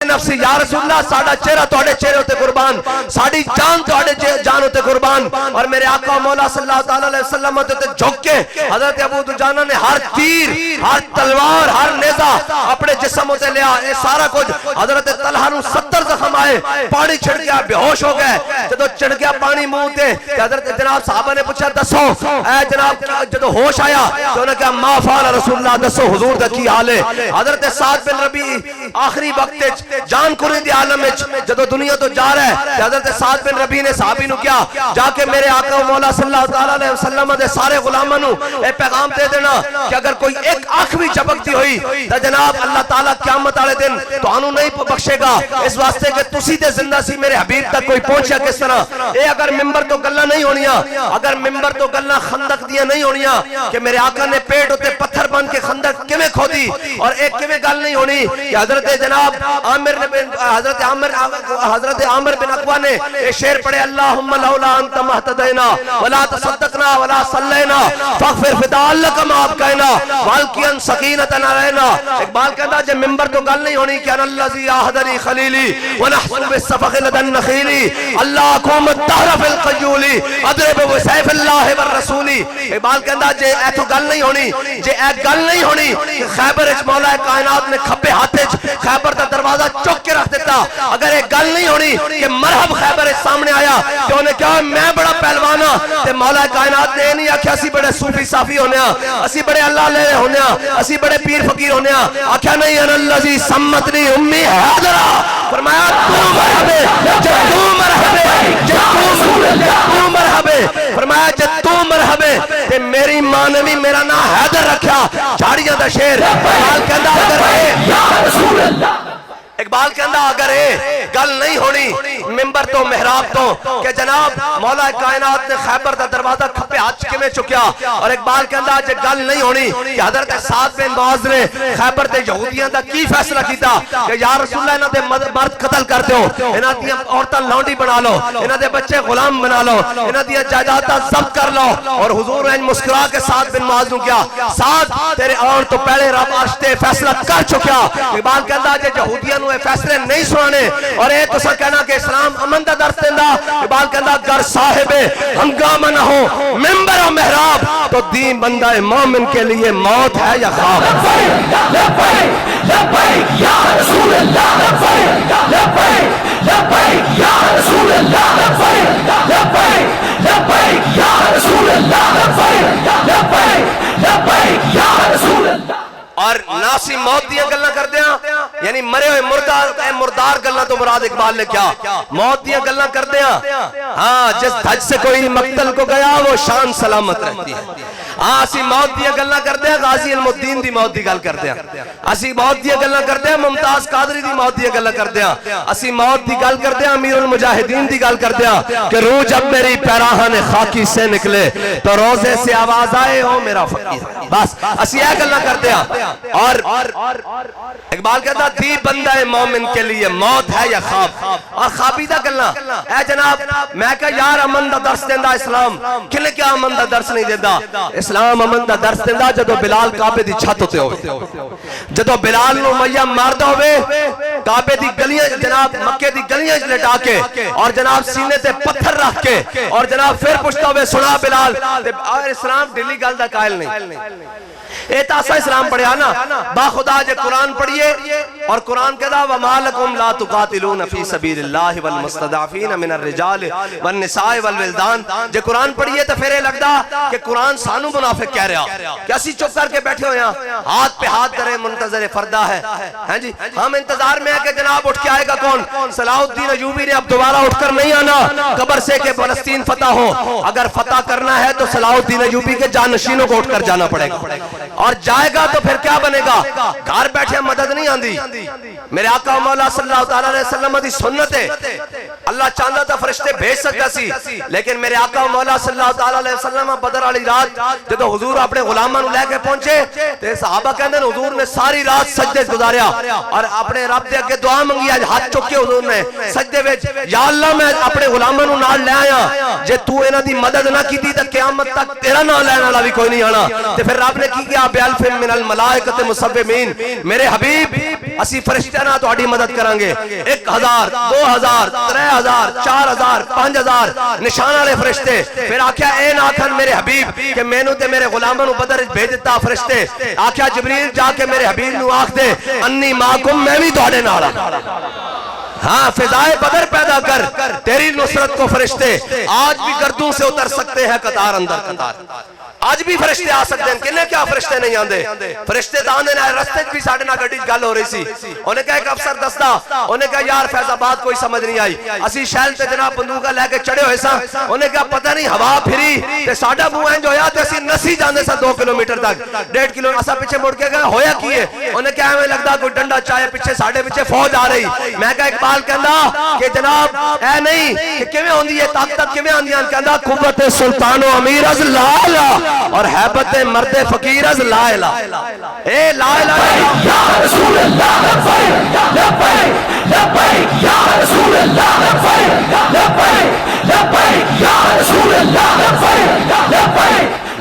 نفسی یا رسول اللہ ساڑھا چہرہ توڑے چہرے ہوتے قربان ساڑھی جان توڑے جان ہوتے قربان اور میرے آقا مولا صلی اللہ علیہ وسلم ہوتے جھک کے حضرت ابو دجانہ نے ہر تیر ہر تلوار ہر نیزہ اپنے جسم ہوتے لیا اے سارا کچھ حضرت طلحہ نو 70 زخم آئے پانی چھڑ گیا بے ہوش ہو گئے جدو چڑھ گیا پانی منہ تے حضرت جناب صحابہ نے پوچھا دسو اے جناب جدو ہوش آیا تو انہوں نے کہا ما فعل رسول اللہ دسو حضور دا کی حال ہے حضرت سعد بن ربی آخری وقت جان کری دی عالم جدو دنیا تو جا رہا ہے حضرت سعد بن ربی نے صحابی نو کیا جا کے میرے آقا مولا صلی اللہ علیہ وسلم دے سارے غلاموں نو اے پیغام دے دینا کہ اگر کوئی ایک آنکھ بھی چپکتی ہوئی تو جناب اللہ تعالیٰ قیامت والے دن تو انہوں نہیں بخشے گا اس واسطے کہ تسی دے زندہ سی میرے حبیب تک کوئی پہنچیا کس طرح اے اگر ممبر تو گلہ نہیں ہونیاں اگر ممبر تو گلہ خندق دیا نہیں ہونیاں کہ میرے آقا نے پیٹ ہوتے پتھر بن کے خندق کیویں کھودی اور ایک کیویں گل نہیں ہونی کہ حضرت جناب حضرت عامر بن اقوا نے ایک شعر پڑھے اللہم لولا انت مہتدینا ولا تصدقنا صدقنا ولا صلینا فاغفر فداء لک ما ابقینا والقیاً سکینۃ علینا. اقبال کہتا جب ممبر تو گل نہیں ہونی کہ انا الذی احضری خلیلی ونحن بالصفخ لدى النخیل اللہ اقوم الدہر فی القیول اضرب بسیف اللہ والرسول. اقبال کہتا جے اے تو گل نہیں ہونی, جے اے گل نہیں ہونی کہ خیبر اچ مولا کائنات نے کھپے ہاتھ اچ خیبر دا دروازہ چوک کے رکھ دیتا, اگر اے گل نہیں ہونی کہ مرحب خیبر اچ سامنے آیا کہ انہیں کہا میں بڑا پہلوان ہاں تے مولا کائنات نے نہیں آکھیا اسی بڑے صوفی صافی ہونے ہاں, اسی بڑے اللہ لے ہونے ہاں, اسی بڑے پیر فقیر ہونے ہاں. آکھیا نہیں انا الذی سمتنی امی حاضرہ, فرمایا تو مرحبے جب تو مرحبے جب تو مرحبے, فرمایا جب تو مرحبے تے میری ماں نے بھی میرا نام حیدر رکھا جھاڑیاں دا شیر. اقبال کہندا اگر یا رسول اللہ, اقبال کہندا اگر اے گل نہیں ہونی ممبر تو محراب تو کہ جناب مولا کائنات نے خیبر دا دروازہ کھپے ہاتھ کیویں چکیا, اور اقبال کہندا جے گل نہیں ہونی کہ حضرت سعد بن معاذ نے خیبر دے یہودیاں دا کی فیصلہ کیتا کہ یا رسول اللہ انہاں دے مرد قتل کر دیو, انہاں دی عورتاں لونڈی بنا لو, انہاں دے بچے غلام بنا لو, انہاں دی جائیداداں ضبط کر لو. اور حضور نے مسکرا کے سعد بن معاذ نوں کیا سعد تیرے آن تو پہلے رب عرش تے فیصلہ کر چکیا. اقبال کہندا جے یہودیاں نوں اے فیصلے نہیں سنانے اور اے تو کہنا کہ اسلام امن دا درس دیندا, اقبال کہندا گر صاحب ہنگامہ نہ ہو ممبر و محراب تو دین بندہ مومن کے لیے موت ہے یا خواب. لبیک لبیک یا رسول اللہ, لبیک لبیک لبیک یا رسول اللہ, لبیک لبیک لبیک یا رسول اللہ, لبیک لبیک لبیک یا رسول اللہ. اور ناسی موت دیاں گلنا کر دیا یعنی مرے ہوئے مردار گلنا تو مراد اقبال نے کیا موت دیاں گلنا کر دیا. ہاں جس دھج سے کوئی مقتل کو گیا وہ شان سلامت رہتی ہے. ہاں اسی موت دیاں گلنا کر دیا غازی علم الدین دی موت دی گل کر دیا, اسی موت دیاں گلنا کر دیا ممتاز قادری دی موت دیاں گلنا کر دیا, اسی موت دی گل کر دیا امیر المجاہدین دی گل کر دیا کہ روح جب میری پیراہن خاکی سے نکلے تو روزے سے آواز آئے ہو میرا فقیر. بس اسی یہ گلنا کر دیا. اور اقبال کہتا دی بندہ مومن کے لیے موت ہے یا خواب. اور خوابیدہ گلنا اے جناب میں کہا یار امن دا درس دیندہ اسلام کلے کیا امن دا درس نہیں دیندہ, اسلام امن دا درس دیندہ جدو بلال کعبے دی چھت ہوتے ہوئے, جدو بلال نو میہ ماردہ ہوئے کعبے دی گلیاں جناب مکے دی گلیاں لٹا کے اور جناب سینے تے پتھر رکھ کے اور جناب پھر پوچھتا ہوئے سنا بلال. اور اسلام دلی گل دا قائل نہیں, اے تاسا اسلام پڑھیا نا با خدا جے قرآن پڑھئے اور قرآن کہتا وَمَا لَكُمْ لَا تُقَاتِلُونَ فِي سَبِيلِ اللَّهِ وَالْمُسْتَضْعَفِينَ مِنَ الرِّجَالِ وَالنِّسَاءِ وَالْوِلْدَانِ. جے قرآن پڑھئے تو پھر لگتا کہ قرآن سانو منافق کہہ رہا کہ اسی چپ کر کے بیٹھے ہوئے ہیں ہاتھ پہ ہاتھ کرے منتظر فردہ ہے. ہاں جی ہم انتظار میں ہے کہ جناب اٹھ کے آئے گا کون, صلاح الدین ایوبی نے اب دوبارہ اٹھ کر نہیں آنا قبر سے کہ فلسطین فتح ہو. اگر فتح کرنا ہے تو صلاح الدین ایوبی کے جانشینوں کو اٹھ کر جانا پڑے گا, اور جائے گا تو پھر کیا بنے گا, گھر بیٹھے مدد نہیں آندی. میرے آقا مولا صلی اللہ علیہ وسلم دی سنت ہے, اللہ چاہتا تھا فرشتے بھیج سکتا سی, لیکن میرے آقا مولا صلی اللہ علیہ وسلم بدر والی رات جب حضور اپنے غلاماں نو لے کے پہنچے تے صحابہ کہندے حضور نے ساری رات سجدے گزاریا اور اپنے رب دے اگے دعا منگی, اج ہاتھ چک کے حضور نے سجدے وچ یا اللہ میں اپنے غلاماں نو نال لے آیا, جے تو انہاں دی مدد نہ کیتی تے قیامت تک تیرا نام لینے والا بھی کوئی نہیں آنا. تے پھر رب نے کی کیا بیالف من الملائکۃ مسومین, میرے حبیب اسی فرشتے نہ تہاڈی مدد کران گے 1000 2000 3000 4000 5000 نشان والے فرشتے. پھر آکھیا اے نہ آکھن میرے حبیب کہ مینوں تے میرے غلاماں نو بدر وچ بھیج دتا فرشتے, آکھیا جبریل جا کے میرے حبیب نو آکھ دے انی معکم میں بھی تہاڈے نال ہاں. ہاں فضائے بدر پیدا کر تیری نصرت کو فرشتے آج بھی گردوں سے اتر سکتے ہیں قطار اندر قطار. آج بھی فرشتے آ سکتے ہیں, کنے کیا فرشتے نہیں آندے, فرشتے تو آندے ہیں. رستے بھی ساڑھے نہ گھڑی گل ہو رہی سی, انہیں کہا ایک افسر دستا, انہیں کہا یار فیض آباد کوئی سمجھ نہیں آئی, اسی شہل تے جناب بندوقہ لے کے چڑھے ہوئے سا, انہیں کہا پتہ نہیں ہوا پھری تے ساڑھا منہ انج ہویا تے اسی نسی جاندے سا 2 کلومیٹر تک 1.5 کلومیٹر اسا پیچھے مڑ کے گئے ہویا کیے, انہیں کہا ہمیں لگتا کوئی ڈنڈا چاہے پیچھے ساڑھے پیچھے فوج آ رہی. میں کہا اقبال کہندا کہ جناب اے نہیں کہ کیویں ہوندی ہے طاقت کیویں آندیاں, کہندا قوت سلطان و امیر از لا اور حیبت مرد فقیر از لا الہ اے لا الہ یا رسول اللہ, لبیک لبیک لبیک یا رسول اللہ, لبیک لبیک لبیک یا رسول اللہ, لبیک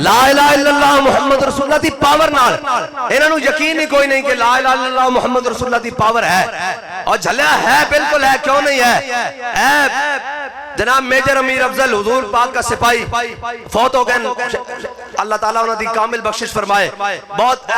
لا الہ الا اللہ محمد رسول اللہ دی پاور نال انہاں نو یقین ہی کوئی نہیں کہ لا الہ الا اللہ محمد رسول اللہ دی پاور ہے اور جھلیا ہے بالکل ہے کیوں نہیں ہے جناب میجر امیر افضل حضور پاک کا سپاہی فوت ہو گئے اللہ تعالیٰ انہوں نے کامل بخشش فرمائے بہت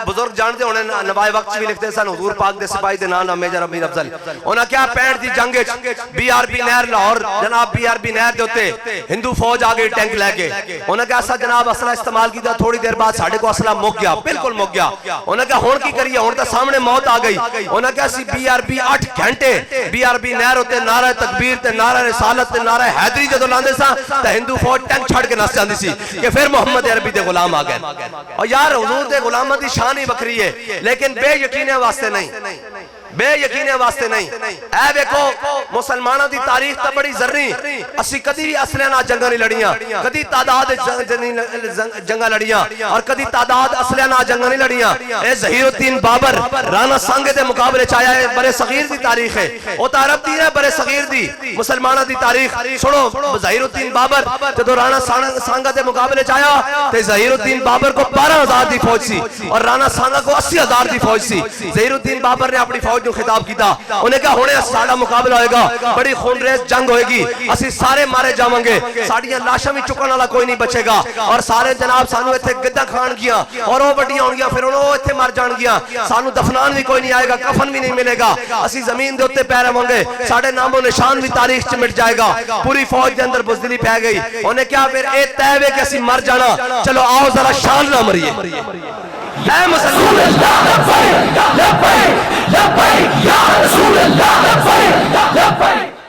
بزرگ جانتے ہونے نوائے وقت بھی لکھتے سن حضور پاک دے سپاہی دے نام میجر امیر افضل انہوں کیا پینٹ دی جنگ بی آر بی نہر لاہور جناب بی آر بی نہر دے ہوتے ہندو فوج آگئی ٹینک لے کے انہوں کیا ایسا جناب اسلحہ استعمال کی تھا تھوڑی دیر بعد ساڑھے کو اسلحہ مک گیا بالکل مک گیا انہوں کیا ہون کی کریے ہون تا سامنے موت آ گئی انہوں کیا سی بی آر بی 8 گھنٹے بی آر بی نہر ہوتے نعرہ تکبیر تے نعرہ رسالت تے نعرہ حیدری جدو لاندے سا تا ہندو فوج ٹینک چھڑ کے نس جاندی سی کہ پھر محمد عربی دے غلام آ گئے اور یار حضور دے غلامہ دی شان ہی بکری ہے لیکن بے یقینے واسطے نہیں بے یقینے واسطے نہیں اے دیکھو مسلمانہ دی تاریخ تا بڑی ذرنی اسی کدی بھی اسلحہ نہ جنگاں نہیں لڑیاں کدی تعداد جنگاں لڑیاں اور کدی تعداد اسلحہ نہ جنگاں نہیں لڑیاں اے ظہیر الدین بابر رانا سانگے دے مقابلے چاہیا ہے برے صغیر دی تاریخ ہے او تا عرب دی ہے برے صغیر دی مسلمانہ دی تاریخ سنو ظہیر الدین بابر جدو رانا سانگا دے مقابلے چاہیا تے ظہیر الدین بابر کو 12,000 دی فوج سی اور رانا سانگا کو 80,000 دی فوج سی ظہیر الدین بابر نے اپنی فوج خطاب کیتا انہیں کہا ہونے ساڑا مقابلہ ہوئے گا بڑی خونریز جنگ ہوئے گی اسی سارے مارے جاؤں گے ساڑیاں لاشاں بھی چکن والا کوئی نہیں بچے گا اور سارے جناب سانو ایتھے گدہ کھان گیا اور وہ بڑیاں ہوں گیا پھر انہوں ایتھے مار جان گیا سانو دفنان بھی کوئی نہیں آئے گا کفن بھی نہیں ملے گا اسی زمین دے ہوتے پیرے ہوں گے ساڑے نام و نشان بھی تاریخ چ مٹ جائے گا پوری فوج دے اندر بزدلی پہ گئی انہیں کیا پھر اے تیوے کہ اسی مر جانا چلو آؤ ذرا شان نہ مریے اے مسلمان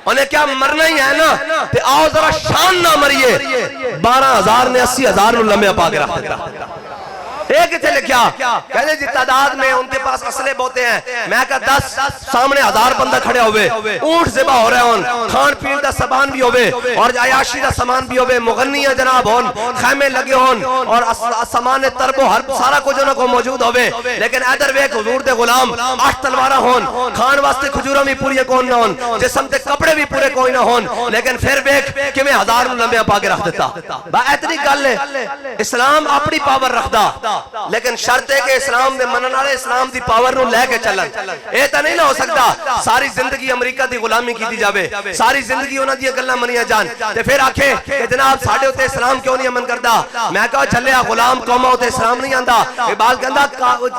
انہیں کیا مرنا ہی ہے نا تے آؤ ذرا شان نہ مریے 12,000 نے 80,000 نو لمحے پا کے رکھ دیتا ایک اتھے لکھیا کہتے جی تعداد میں ان کے پاس اسلحے بہتے ہیں میں کہا 10 سامنے 1000 بندہ کھڑے ہوئے اونٹ ذبح ہو رہے ہون کھان پین دا سامان بھی ہوئے اور عیاشی دا سامان بھی ہوئے مغنیاں جناب ہون خیمے لگے ہون اور سامان ترب و حرب سارا کچھ انہوں کو موجود ہوئے لیکن ایدر ویک حضور دے غلام 8 تلوارہ ہون کھان واسطے کھجورہ بھی پوری کون نہ ہون جسم تے کپڑے بھی پورے کوئی نہ ہون لیکن پھر ویک کہ میں 1000 لمبے پا کے رکھ دیتا با اتنی گل ہے اسلام اپنی پاور رکھدا لیکن شرط ہے کہ اسلام دے منن والے اسلام دی پاور نو لے کے چلن اے تے نہیں نہ ہو سکتا ساری زندگی امریکہ دی غلامی کیتی جاوے ساری زندگی انہاں دی گلاں منیاں جان تے پھر آکھے کہ جناب ساڈے اوتے اسلام کیوں نہیں امن کردا میں کہا چلیا غلام قوماں اوتے اسلام نہیں آندا اقبال کہندا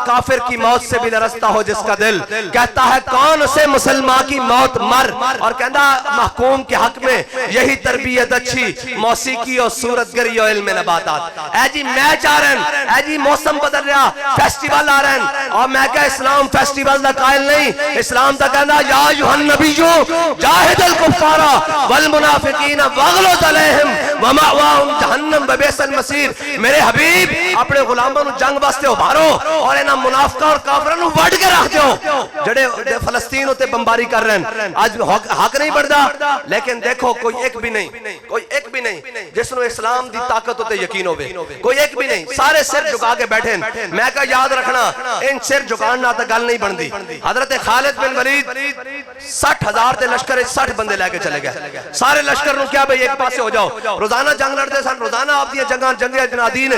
کافر کی موت سے بھی لرزتا ہو جس کا دل کہتا ہے کون سے مسلمان کی موت مر اور کہندا محکوم کے حق میں یہی تربیت اچھی موسیقی اور صورت گری اور علم نباتات اے جی میچ آ رہے ہیں اے جی موسم بدل رہا فیسٹیول آ رہے ہیں اور میں کہا اسلام فیسٹیول دا قائل نہیں اسلام دا کہنا یا ایھا النبیو جاہد الکفار والمنافقین واغلظ علیہم ومأواہم جہنم وبئس المصیر میرے حبیب اپنے غلاموں نو جنگ واسطے ابھارو اور انہاں منافقاں اور کافراں نو وڈ کے رکھ دیو جڑے فلسطین تے بمباری کر رہے ہیں آج حق نہیں بڑھدا لیکن دیکھو کوئی ایک بھی نہیں جس نو اسلام دی طاقت تے یقین ہوے کوئی ایک بھی نہیں سارے سر جھکا کے بیٹھے میں کہا یاد رکھنا ان سر جھکان نہ گل نہیں بندی حضرت خالد بن ولید 60,000 تے لشکر 60 بندے لے کے چلے گئے سارے لشکر نو کیا بھئی ایک پاسے ہو جاؤ روزانہ جنگ لڑتے سن روزانہ آپ دیا جنگیں جنادین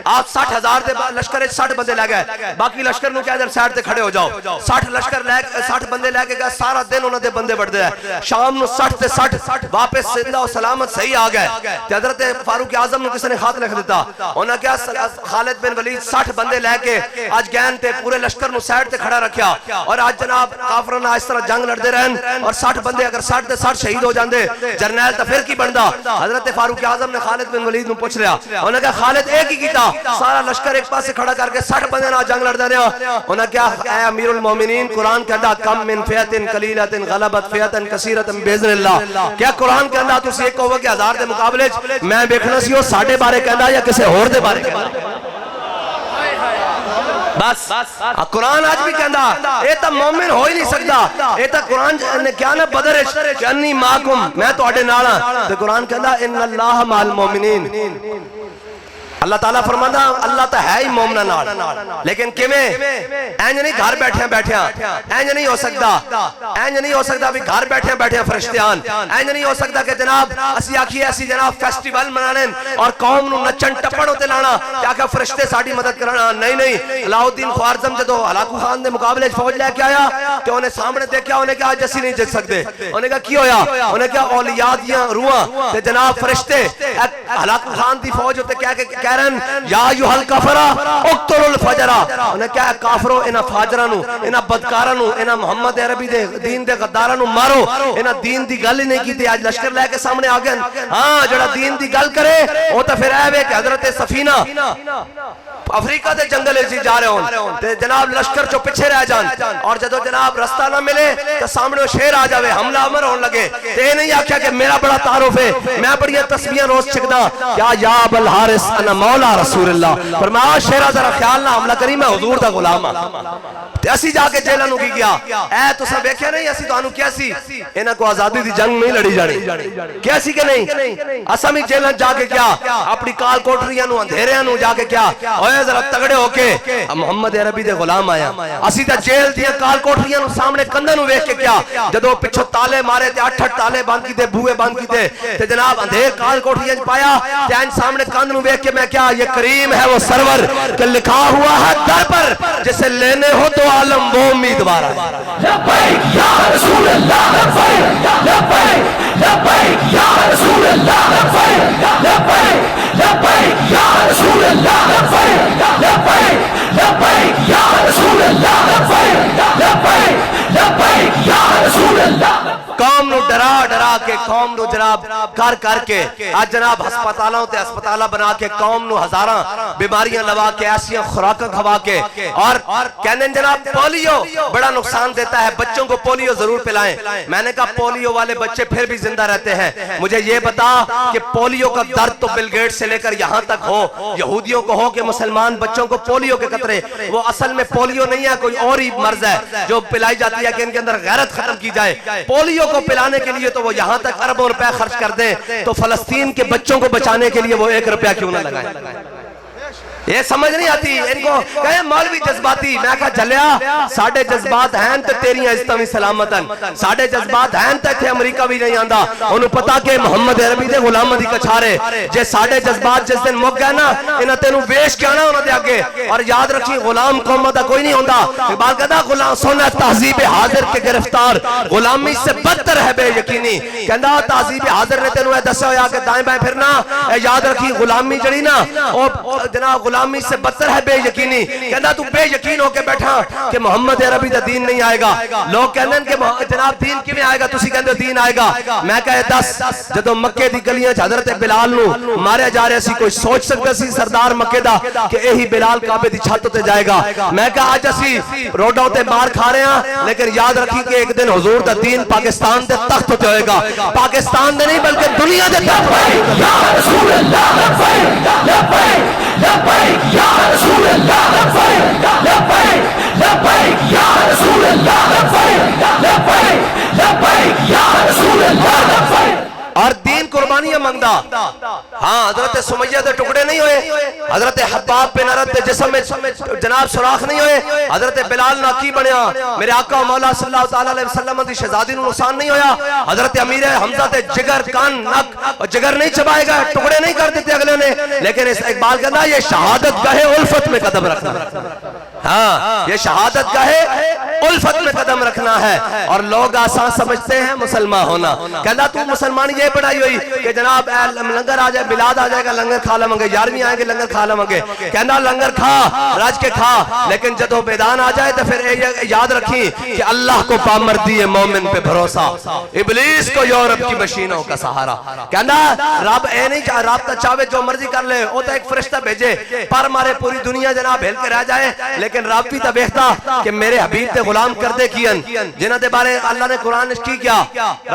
آپ 60,000 تے لشکر 60 بندے لے گئے باقی لشکر نو کیا ادھر سائڈ تے کھڑے ہو جاؤ 60 بندے لے کے گئے سارا دن انہوں دے بندے بڑھتے ہیں شام نو 60 تے 60 واپس زندہ و سلامت صحیح آ گئے تے حضرت فاروق اعظم نے کسی نے خط لکھ دیتا انہوں نے کیا خالد بن ولید 60 بندے لے کے آج گین تے پورے لشکر نو سائڈ تے کھڑا رکھیا اور آج جناب کافرانہ اس طرح جنگ لڑتے رہن اور 60 بندے اگر 60 تے 60 شہید ہو جاندے جرنیل تا پھر کی بندا حضرت فاروق اعظم نے خالد بن ولید نو پوچھ لیا انہوں نے کہا خالد ایک ہی کیتا سارا لشکر ایک پاسے کھڑا کر کے 60 بندے نہ جنگ لڑتے رہا انہوں نے کہا اے امیر المومنین قرآن کہتا کم من فیعت قلیلت غلبت فیعت کثیرت بإذن اللہ کیا قرآن کہتا تسی ایک ہوگا کہ 1000 دے مقابلے میں دیکھنا سی وہ ساڈے بارے کہتا یا کسی اور دے بارے کہتا بس قرآن آج بھی کہندا اے تا مومن ہو ہی نہیں سکتا اے تا قرآن نے کیا نا بدر کہ انی معکم میں تو اڈے نالا تو قرآن کہندا ان اللہ مع المومنین اللہ تعالیٰ فرماتا اللہ تو ہے ہی مومنہ نال لیکن کیویں اینج نہیں گھر بیٹھیاں اینج نہیں ہو سکتا بھی گھر بیٹھیاں فرشتیان اینج نہیں ہو سکتا کہ جناب اسی آکھیے اسی جناب فیسٹیول منانے اور قوم نو نچن ٹپڑ ہوتے لانا کیا کہ فرشتے ساڑی مدد کرنا نہیں علاؤ الدین خوارزم جدو ہلاکو خان دے مقابلے فوج لے کے آیا کہ انہیں سامنے دیکھا انہیں کہا آج اسی نہیں جت سکتے انہیں کہا کی ہویا انہیں کہا اولیاء دیاں روحاں تے جناب فرشتے ہلاکو خان دی فوج ہوتے کہہ رہے ہیں یا ایھا الکفرہ اقتلوا الفجرہ انہیں کہا کافرو انہاں فاجرانو انہاں بدکارانو انہاں محمد عربی دے دین دے غدارانو مارو انہاں دین دی گل ہی نہیں کی تھی آج لشکر لے کے سامنے آگئے ہاں جڑا دین دی گل کرے وہ تو پھر اے کہ حضرت سفینہ افریقہ دے جنگلے سے جا رہے ہوں تے جناب لشکر جو پیچھے رہ جان اور جدو جناب رستہ نہ ملے تو سامنے شیر آ جاوے حملہ عمر ہون لگے تے نہیں آکھیا کہ میرا بڑا تعارف ہے میں بڑی تسبیحاں روز چھکدا کیا یا ابو الحارث انا مولا رسول اللہ فرمایا شیرا ذرا خیال نہ حملہ کری میں حضور دا غلام ہاں تے اسی جا کے جیلوں نو کی گیا اے تساں ویکھیا نہیں اسی تانوں کیا سی انہاں کو آزادی دی جنگ نہیں لڑی جانی کیا سی کہ نہیں اساں بھی جیلوں جا کے کیا اپنی کال کوٹریاں نو اندھیریاں نو جا کے کیا اوے ذرا تگڑے ہو کے محمد عربی دے غلام آیا اسی تے جیل دیاں کال کوٹریاں نو سامنے کندھاں نو ویکھ کے کیا جدوں پچھوں تالے مارے تے 8 تالے بند کیتے بوئے بند کیتے تے جناب اندھیر کال کوٹریاں وچ پایا تے ان سامنے کندھ نو ویکھ کے میں کیا یہ کریم ہے وہ سرور کہ لکھا ہوا ہے در پر جسے لینے ہو تو عالم وہ امیدوار ہے لبیک یا رسول اللہ لبیک لبیک لبیک یا رسول اللہ لبیک لبیک لبیک یا رسول اللہ لبیک لبیک لبیک یا رسول اللہ لبیک لبیک لبیک یا رسول اللہ قوم نو ڈرا کے قوم نو جناب کر کے آج جناب ہسپتالوں تے ہسپتالہ بنا کے قوم نو ہزاراں بیماریاں لوا کے ایسیاں خوراکاں کھوا کے اور کہنے جناب پولیو بڑا نقصان دیتا ہے بچوں کو پولیو ضرور پلائیں میں نے کہا پولیو والے بچے پھر بھی زندہ رہتے ہیں مجھے یہ بتا کہ پولیو کا درد تو بل گیٹ سے لے کر یہاں تک ہو یہودیوں کو ہو کہ مسلمان بچوں کو پولیو کے قطرے وہ اصل میں پولیو نہیں ہے کوئی اور ہی مرض ہے جو پلائی جاتی ہے کہ ان کے اندر غیرت ختم کی جائے پولیو کو پلانے کے لیے تو وہ یہاں تک اربوں روپے خرچ کر دیں تو فلسطین کے بچوں کو بچانے کے لیے وہ 1 روپیہ کیوں نہ لگائیں یہ سمجھ نہیں آتی ان کو کہیں مولوی جذباتی میں کہا جلیا ساڑھے جذبات ہیں تو تیری عزتہ بھی سلامتاً ساڑھے جذبات ہیں تو تھے امریکہ بھی نہیں آندہ انہوں پتا کہ محمد عربی دے غلام دی کچھارے جے ساڑھے جذبات جس دن مک گئے نا انہوں تینوں ویش کیا نا انہوں دے آگے اور یاد رکھی غلام قومہ دا کوئی نہیں ہوندہ اقبال کہتا غلام سونا تہذیب حاضر کے گرفتار غلامی سے بدتر ہے بے یقینی کہتا تہذیب حاضر نے تینوں دسے ہویا کہ دائیں بائیں پھرنا یاد رکھی غلامی جڑی نا جناب غلامی سے بدتر ہے بے یقینی کہنا تو بے یقین ہو کے بیٹھا کہ محمد عربی دا دین نہیں آئے گا لوگ کہنے کہ جناب دین کی میں آئے گا تسی کہنے دین آئے گا میں کہے 10 جدو مکے دی گلیاں حضرت بلال نو مارے جا رہے سی کوئی سوچ سکتا سی سردار مکے دا کہ یہی بلال کعبے دی چھت تے جائے گا میں کہا آج اسی روڈوں تے مار کھا رہے ہیں لیکن یاد رکھی کہ ایک دن حضور دا دین پاکستان دے تخت تے ہوئے گا پاکستان دے نہیں بلکہ دنیا دے تخت یا رسول اللہ لبیک لبیک لبیک یا رسول اللہ لبیک لبیک لبیک یا رسول اللہ لبیک لبیک لبیک یا رسول اللہ لبیک اور دین قربانیاں مانگدا ہاں حضرت سمیہ دے ٹکڑے نہیں ہوئے حضرت حباب بن عرد دے جسم میں جناب سوراخ نہیں ہوئے حضرت بلال ناکی بنیا میرے آقا مولا صلی اللہ علیہ وسلم دی شہزادی نو نقصان نہیں ہویا حضرت امیر حمزہ تے جگر کان نک اور جگر نہیں چبائے گا ٹکڑے نہیں کر دیتے اگلے نے لیکن اس اقبال کہنا یہ شہادت گاہ الفت میں قدم رکھنا ہاں یہ شہادت گاہ الفت میں قدم رکھنا ہے اور لوگ آسان سمجھتے ہیں مسلمان ہونا کہنا تو مسلمان یہ پڑھائی ہوئی کہ جناب لنگر آ جائے بلاد آ جائے گا لنگر کھا لمنگے 11ویں آئیں گے لنگر کھا لمنگے کہنا لنگر کھا راج کے کھا لیکن جدو بیدان آ جائے تو پھر یاد رکھی کہ اللہ کو پامردی ہے مومن پہ بھروسہ ابلیس کو یورپ کی مشینوں کا سہارا کہنا رب اے نہیں چاہ رابطہ چاہے جو مرضی کر لے وہ تو ایک فرشتہ بھیجے پر مارے پوری دنیا جناب ہل کے رہ جائے لیکن رب بھی تو بیختا کہ میرے حبیب تے غلام کردے کین جنہ دے بارے اللہ نے قرآن کی کیا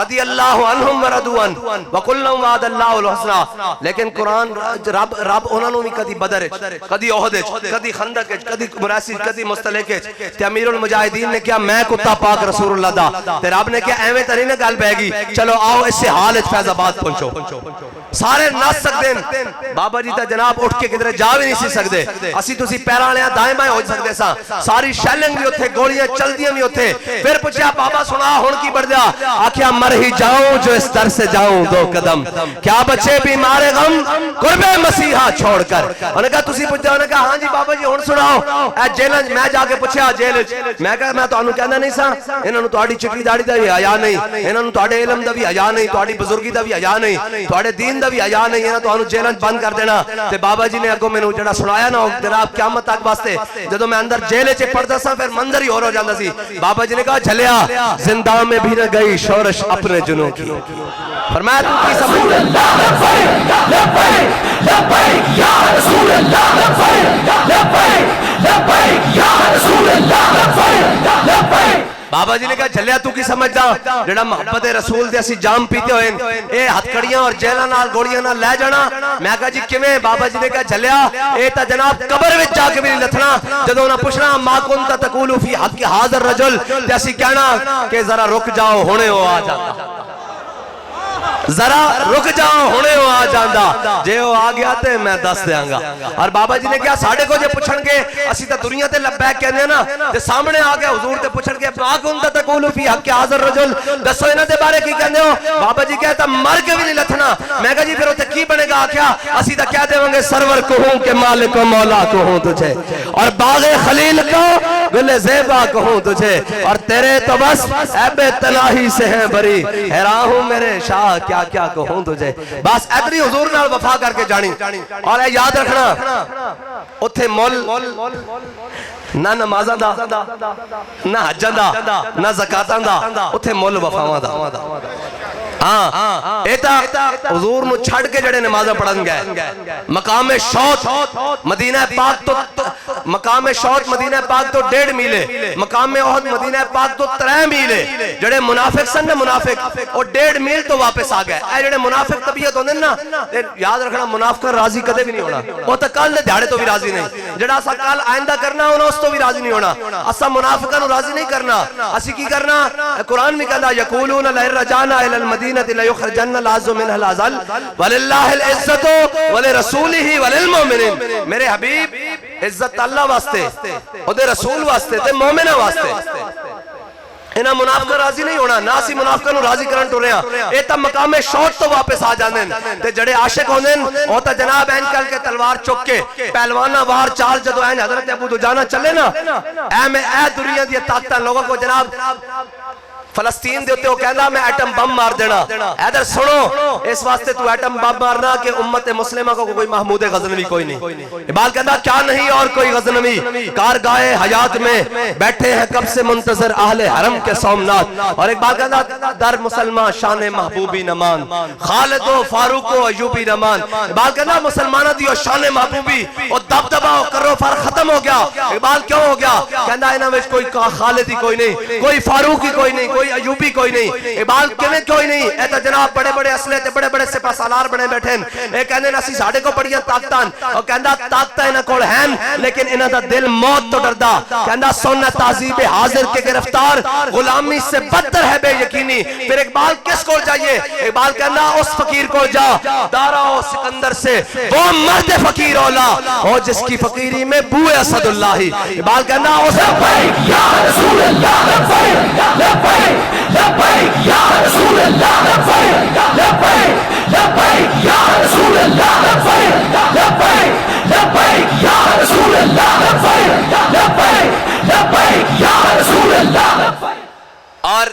رضی اللہ عنہم وردوان وقلنا وعد اللہ الحسنہ. لیکن قرآن رب انہوں نے کدی بدر کدی احد کدی خندق کدی مراسی کدی مستلق تے امیر المجاہدین نے کیا میں کتا پاک رسول اللہ دا تے رب نے کیا ایویں تری نہ گل پے گی چلو آؤ اس سے حال فیض آباد پہنچو. سارے نس سکتے ہیں بابا جی تا جناب اٹھ کے کدھر جا بھی نہیں سی سکتے اسی تسی پیراں والے دائیں بائیں ہو سکتے سا ساری شیلنگ بھی اوتھے گولیاں چلدیاں بھی اوتھے. پھر پوچھا بابا سنا ہن کی بڑھ جا آکھیا مر ہی جاؤں جو اس در سے جاؤں دو قدم کیا بچے بیمار غم قرب مسیحا چھوڑ کر. انہوں نے کہا تسی پوچھا انہوں نے کہا ہاں جی بابا جی ہن سناؤ اے جیل میں جا کے پوچھا جیل میں کہا میں تانوں کہندا نہیں سا انہاں نوں تہاڈی چٹی داڑھی دا بھی حیا نہیں انہاں نوں تہاڈے علم دا بھی حیا نہیں تہاڈی بزرگی دا بھی حیا نہیں تہاڈے دین دا بھی حیا نہیں انہاں تانوں جیل بند کر دینا. تے بابا جی نے اگوں مینوں جڑا سنایا نا جناب قیامت تک واسطے جدوں میں اندر جیل وچ پڑھدا سا پھر منظر ہی ہو جاندا سی. بابا جی نے کہا جھلیا زندہ میں بھی نہ گئی شورش اپنے جنوں کی. فرمایا تو کی سمجھ لبیک لبیک لبیک یا رسول اللہ لبیک لبیک لبیک یا رسول اللہ لبیک لبیک. بابا جی نے کہا جھلیا تو کی سمجھدا جڑا محبت رسول دے اسی جام پیتے ہوئے اے ہتھکڑیاں اور جیلاں نال گوڑیاں نال لے جانا. میں کہا جی کیویں؟ بابا جی نے کہا جھلیا اے تا جناب قبر وچ جا کے بھی نہیں لتھنا جدوں انہاں پوچھنا ما کنت تقول فی حق ھذا الرجل تے اسی کہنا کہ ذرا رک جاؤ ہنے او آ جاتا ذرا رک جاؤ ہونے ہو آ جاندہ جے ہو آ گیا تے میں دس دیاں گا. اور بابا جی نے کیا ساڑھے کو جے پوچھن گے اسی تا دنیا تے لبیک کہنے ہیں نا تے سامنے آ گیا حضور تے پوچھن گے ما کنت تقول فی حق ھذا الرجل دسو انہاں دے بارے کی کہندے ہو؟ بابا جی کہتا مر کے بھی نہیں لتھنا. میں کہا جی پھر اوتے کی بنے گا آکھیا اسی تا کہہ دے ہوں گے سرور کہوں کہ مالک و مولا کہوں تجھے اور باغ خلیل کو گل زیبا کہوں تجھے اور تیرے تو بس عیب تناہی سے ہیں بری حیران ہوں میرے شاہ کیا کیا کہوں تجھے. بس ادری حضور نال وفا کر کے جانی. اور اے یاد رکھنا اتھے مول نہ نمازاں دا نہ حجاں دا نہ زکاتاں دا اتھے مول وفاواں دا. ہاں ایتا حضور نو چھڑ کے جڑے نمازاں پڑھن گئے مقام شوت مدینہ پاک تو مقام شوت مدینہ پاک تو 1.5 میلے مقام احد مدینہ پاک تو 3 میلے. جڑے منافق سن منافق وہ 1.5 میل تو واپس آ گئے. اے جڑے منافق طبیعت ہوندے نا یاد رکھنا منافق راضی کدے بھی نہیں ہونا. وہ تے کل دے دیہاڑے تو بھی راضی نہیں جڑا اسا کل آئندہ کرنا ہونا اس تو بھی راضی نہیں ہونا. اسا منافقاں نو راضی نہیں کرنا. اسی کی کرنا قرآن میں کہندا یقولون لئن رجعنا الى المدینہ لیخرجن العز منها الاذل وللہ العزت ولرسولہ وللمؤمنین. میرے حبیب عزت اللہ واسطے او دے رسول واسطے تے مومنہ واسطے. انہاں منافقہ راضی نہیں ہونا نہ سی منافقہ نو راضی کرن ٹو رہا. اے تا مقام شوق تو واپس آ جاندے تے جڑے عاشق ہوندے او تا جناب این کل کے تلوار چک کے پہلوانہ وار چال جدو این حضرت ابو دجانہ چلے نا اے دنیا دی طاقتاں لوگوں کو جناب فلسطین دے ہوتے ہو کہنا میں ایٹم بم مار دینا. ادھر سنو اس واسطے تو ایٹم بم مارنا کہ امت مسلمہ کو کوئی محمود غزنوی کوئی نہیں. اقبال کہنا کیا نہیں اور کوئی غزنوی کارگاہ حیات میں بیٹھے ہیں کب سے منتظر اہل حرم کے سومنات. اور اقبال کہنا در مسلمان شان محبوبی نمان خالد و فاروق و ایوبی نمان. اقبال کہنا مسلمانہ دیو شان محبوبی اور دبدبہ و کرو فار ختم ہو گیا. اقبال کیوں ہو گیا؟ کہنا انہاں میں کوئی خالد ہی کوئی نہیں کوئی فاروق ہی کوئی نہیں کوئی ایوبی کوئی نہیں. اقبال کیویں کوئی نہیں؟ اے تے جناب بڑے بڑے اسلحے تے بڑے بڑے سپاہ سالار بنے بیٹھے ہیں. اے کہندے نے اسی ساڈے کو بڑیاں طاقتاں او کہندا طاقتاں انہاں کول ہیں لیکن انہاں دا دل موت تو ڈردا. کہندا سنت تہذیب حاضر کے گرفتار غلامی سے بدتر ہے بے یقینی. پھر اقبال کس کو جائیے؟ اقبال کہندا اس فقیر کو جا دارا و سکندر سے وہ مرد فقیر اولا ہو جس کی فقیری میں بو اسد اللہ. اقبال کہندا اس لبیک یا رسول اللہ لبیک لبیک لبیک یا رسول اللہ لبیک لبیک لبیک یا رسول اللہ لبیک لبیک لبیک یا رسول اللہ لبیک لبیک لبیک یا رسول اللہ لبیک. اور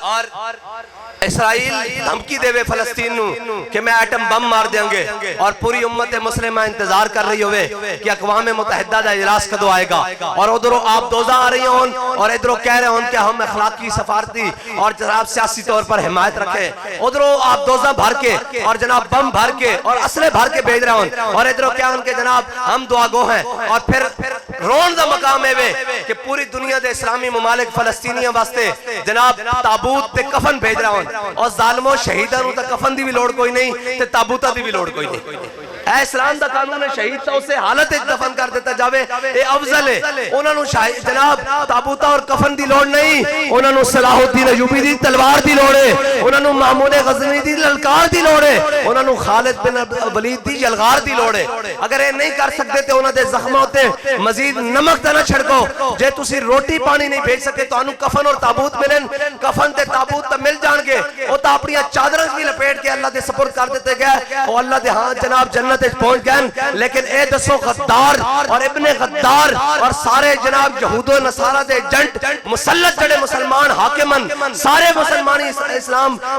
اسرائیل دھمکی دے وے فلسطین نو کہ میں ایٹم بم مار دیں گے اور پوری امت مسلمہ انتظار کر رہی ہوئے کہ اقوام متحدہ دا اجلاس کدو آئے گا. اور ادھروں آپ دوزہ آ رہی ہوں اور ادھروں کہہ رہے ہوں کہ ہم اخلاقی سفارتی اور جناب سیاسی طور پر حمایت رکھے. ادھروں آپ دوزہ بھر کے اور جناب بم بھر کے اور اسلحے بھر کے بھیج رہے ہوں اور ادھروں کیا ان کے جناب ہم دعا گو ہیں. اور پھر رون دا مقام ہے کہ پوری دنیا دے اسلامی ممالک فلسطینیاں واسطے جناب تابوت تے کفن بھیج رہا ہوں، اور ظالموں شہیداں نو تا کفن دی بھی لوڑ کوئی نہیں تے تابوتہ دی بھی لوڑ کوئی نہیں۔ اے اسلام دا قانون شہید تا اسے حالت ایک دفن کر دیتا جاوے، اے افضل ہے۔ انہوں نے جناب تابوتہ اور کفن دی لوڑ نہیں، انہوں نے صلاح الدین ایوبی دی تلوار دی لوڑ ہے، انہوں نے مامون غزنوی دی للکار دی لوڑ ہے، انہوں نے خالد بن ولید دی یلغار دی لوڑ ہے۔ اگر یہ نہیں کر سکتے تو انہوں نے زخمہ ہوتے مزید نمک تا نہ چھڑکو، جے تسی روٹی پانی نہیں بھیج سکتے تو انہوں کفن اور تابوت ملن، کفن تے تابوت تا مل جان گے، وہ تا اپنی چادریں بھی لپیٹ کے اللہ دے سپرد کر دیتے گئے، اور اللہ دے ہاں جناب جنت پہنچ گئے۔ لیکن اے دسو غدار اور ابن غدار اور سارے جناب یہود و نصارہ دے جنٹ مسلط جڑے مسلمان حاکمن سارے مسلمانی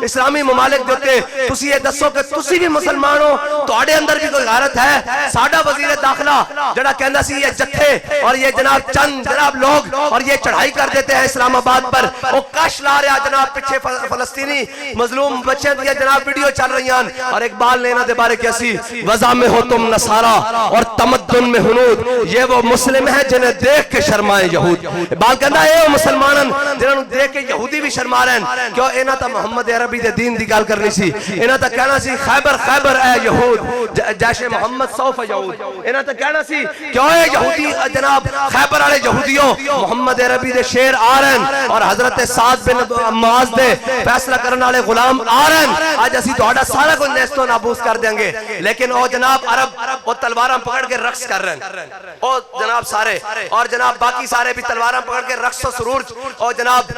اسلامی ممالک دیتے، تسی یہ دسو کہ تسی بھی مسلمان ہو، تو آڑے اندر بھی کوئی غیرت ہے؟ ساڑھا وزیر داخلہ جڑا کہنا سی یہ جتھے اور یہ جناب چند جناب لوگ اور یہ چڑھائی کر دیتے ہیں اسلام آباد پر، وہ کش لا رہا جناب پچھے فلسطینی مظلوم بچے دیا جناب ویڈیو چل رہی ہیں، اور اقبال نے انہاں دے بارے کیسی وضع میں ہو تم نصارہ اور تمدن میں ہنود، یہ وہ مسلم ہیں جنہیں دیکھ کے شرمائے یہود۔ اقبال کہنا ہے اے مسلمانن جنہوں دیکھ کے یہودی بھی شرما رہے ہیں، کیوں اینا تا محمد عربی دے دین دی گال کرنی سی، اینا تا کہنا سی خیبر خیبر اے یہود جیش محمد سوف یہود، اینا تا کہنا سی کیوں اے یہودی جناب خیبر آلے یہودیوں محمد عربی دے شیر آ رہے ہیں، اور حضرت سعد بن معاذ دے فیصلہ کرنے والے غلام آ رہے ہیں، آج اسی دوڑا سارا کو نیست و نابوس کر دیں گے، لیکن او جناب عرب وہ تلواراں پکڑ کے رقص کر رہے ہیں، او جناب سارے اور جناب باقی سارے بھی تلواراں پکڑ کے رقص و سرور اور جناب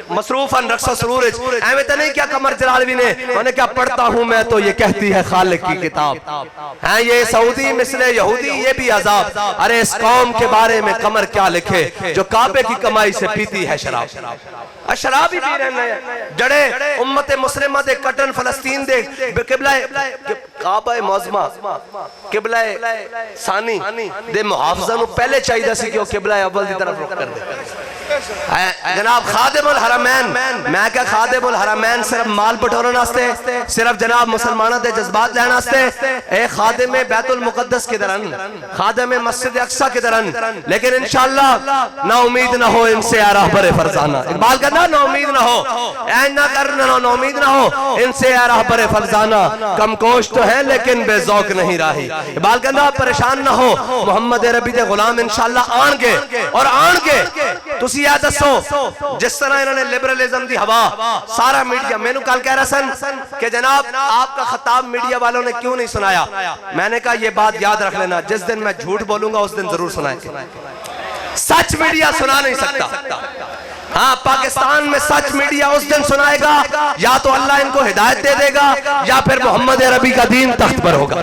مصروفاً رقص و سرور، ایویں تو نہیں کیا قمر جلالوی نے انہوں نے کیا پڑھتا ہوں میں تو یہ کہتی ہے خالق کی کتاب، ہیں یہ سعودی مثل یہودی یہ بھی عذاب، ارے اس قوم کے بارے میں قمر کیا لکھے جو کعبے کی کمائی سے پیتی ہے شراب، شراب ہی پی رہے ہیں جڑے امت مسلمہ دے کٹن فلسطین دے قبلہ کعبہ معظمہ قبلہ ثانی دے محافظہ نو پہلے چاہیے دا سی کہ وہ قبلہ اول دی طرف رخ کر دے۔ جناب خادم الحرمین، میں کہا خادم الحرمین صرف مال بٹورن آستے، صرف جناب مسلمانہ دے جذبات لہن آستے، اے خادم بیت المقدس کی درن، خادم مسجد اقصی کی درن، لیکن انشاءاللہ نا امید نہ ہو ان سے آراہ بر فرزانہ، اقبال کہنا نا امید نہ ہو، این نہ کرنا نا امید نہ ہو ان سے آراہ بر فرزانہ، کم کوش تو ہے لیکن بے ذوق نہیں راہی، اقبال کہنا پریشان نہ ہو محمد عربی دے غلام انشاءاللہ آن گے، اور آن گے تسی یاد دسو جس طرح انہوں نے لیبرلزم دی ہوا سارا میڈیا، میں نے کل کہہ رہا سن کہ جناب آپ کا خطاب میڈیا والوں نے کیوں نہیں سنایا، میں نے کہا یہ بات یاد رکھ لینا، جس دن میں جھوٹ بولوں گا اس دن ضرور سنائیں گے، سچ میڈیا سنا نہیں سکتا، ہاں پاکستان میں سچ میڈیا اس دن سنائے گا یا تو اللہ ان کو ہدایت دے دے گا یا پھر محمد عربی کا دین تخت پر ہوگا،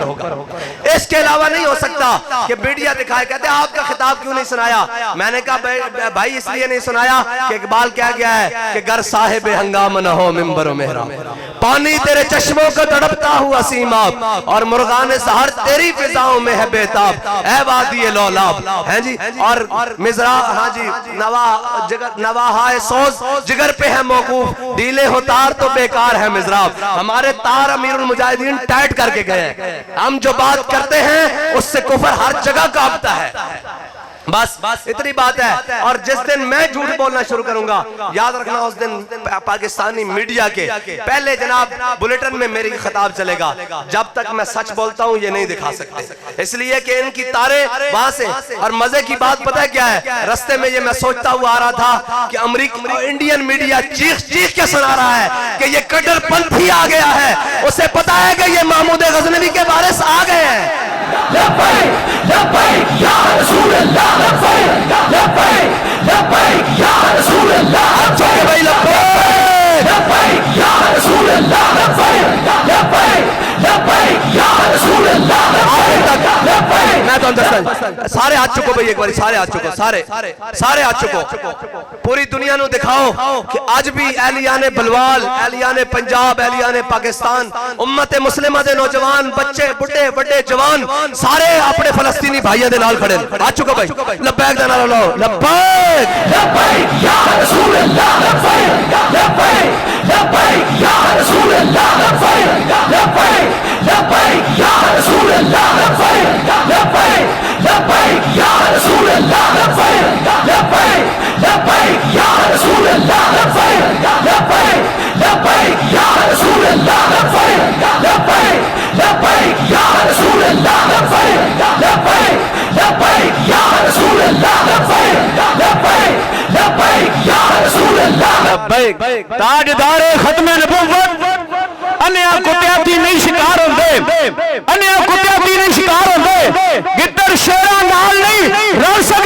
اس کے علاوہ نہیں ہو سکتا کہ میڈیا دکھائے، کہتے ہیں آپ کا خطاب کیوں نہیں سنایا، میں نے کہا بھائی اس لیے نہیں سنایا کہ اقبال کہہ گیا ہے کہ گر صاحب ہنگام نہ ہو منبر و محراب، پانی تیرے چشموں کو تڑپتا ہوا سیماب اور مرغان سحر تیری فضاؤں میں ہے بیتاب، اے وادی لولاب، ہیں جی اور مزرا، ہاں جی نواہ سوز جگر پہ ہے موقوف، ڈیلے ہو تار تو بیکار ہے مزراب، ہمارے تار امیر المجاہدین ٹائٹ کر کے گئے، ہم جو بات کرتے ہیں اس سے کفر ہر جگہ کانپتا ہے، بس اتنی بات ہے، اور جس دن میں جھوٹ بولنا شروع کروں گا یاد رکھنا اس دن پاکستانی میڈیا کے پہلے جناب بلیٹن میں میری خطاب چلے گا، جب تک میں سچ بولتا ہوں یہ نہیں دکھا سکتے، اس لیے کہ ان کی تارے وہاں سے، اور مزے کی بات پتہ ہے کیا ہے، رستے میں یہ میں سوچتا ہوا آ رہا تھا کہ انڈین میڈیا چیخ کے سنا رہا ہے کہ یہ کٹر پنتھی آ گیا ہے، اسے پتا ہے کہ یہ محمود غزنوی کے وارث آ گئے ہیں، لبیک لبیک یا رسول اللہ، لبیک لبیک لبیک یا رسول اللہ، چوکے بھائی لبیک لبیک یا رسول اللہ، لبیک لبیک لبیک یا رسول اللہ، آگے تک لبیک میں تو اندر سارے ہاتھ چکو بھئی ایک باری، سارے ہاتھ چکو، سارے ہاتھ چکو، پوری دنیا نو دکھاؤ کہ آج بھی اہلیان بلوال، اہلیان پنجاب، اہلیان پاکستان، امت مسلمہ دے نوجوان بچے بڑے بڑے جوان سارے اپنے فلسطینی بھائیوں دے نال کھڑے، ہاتھ چکو بھائی، لبیک دینا لو، لبیک لبیک یا رسول اللہ، لبیک لبیک لبیک یا رسول اللہ، لبیک لبیک لبیک یا رسول اللہ، لبیک لبیک تاجدار ختم نبوت انیا کتیاتی نہیں شکار ہوندے، انیا کتیاتی نہیں شکار ہوندے، گدڑ شیراں نال نہیں رل سکدے۔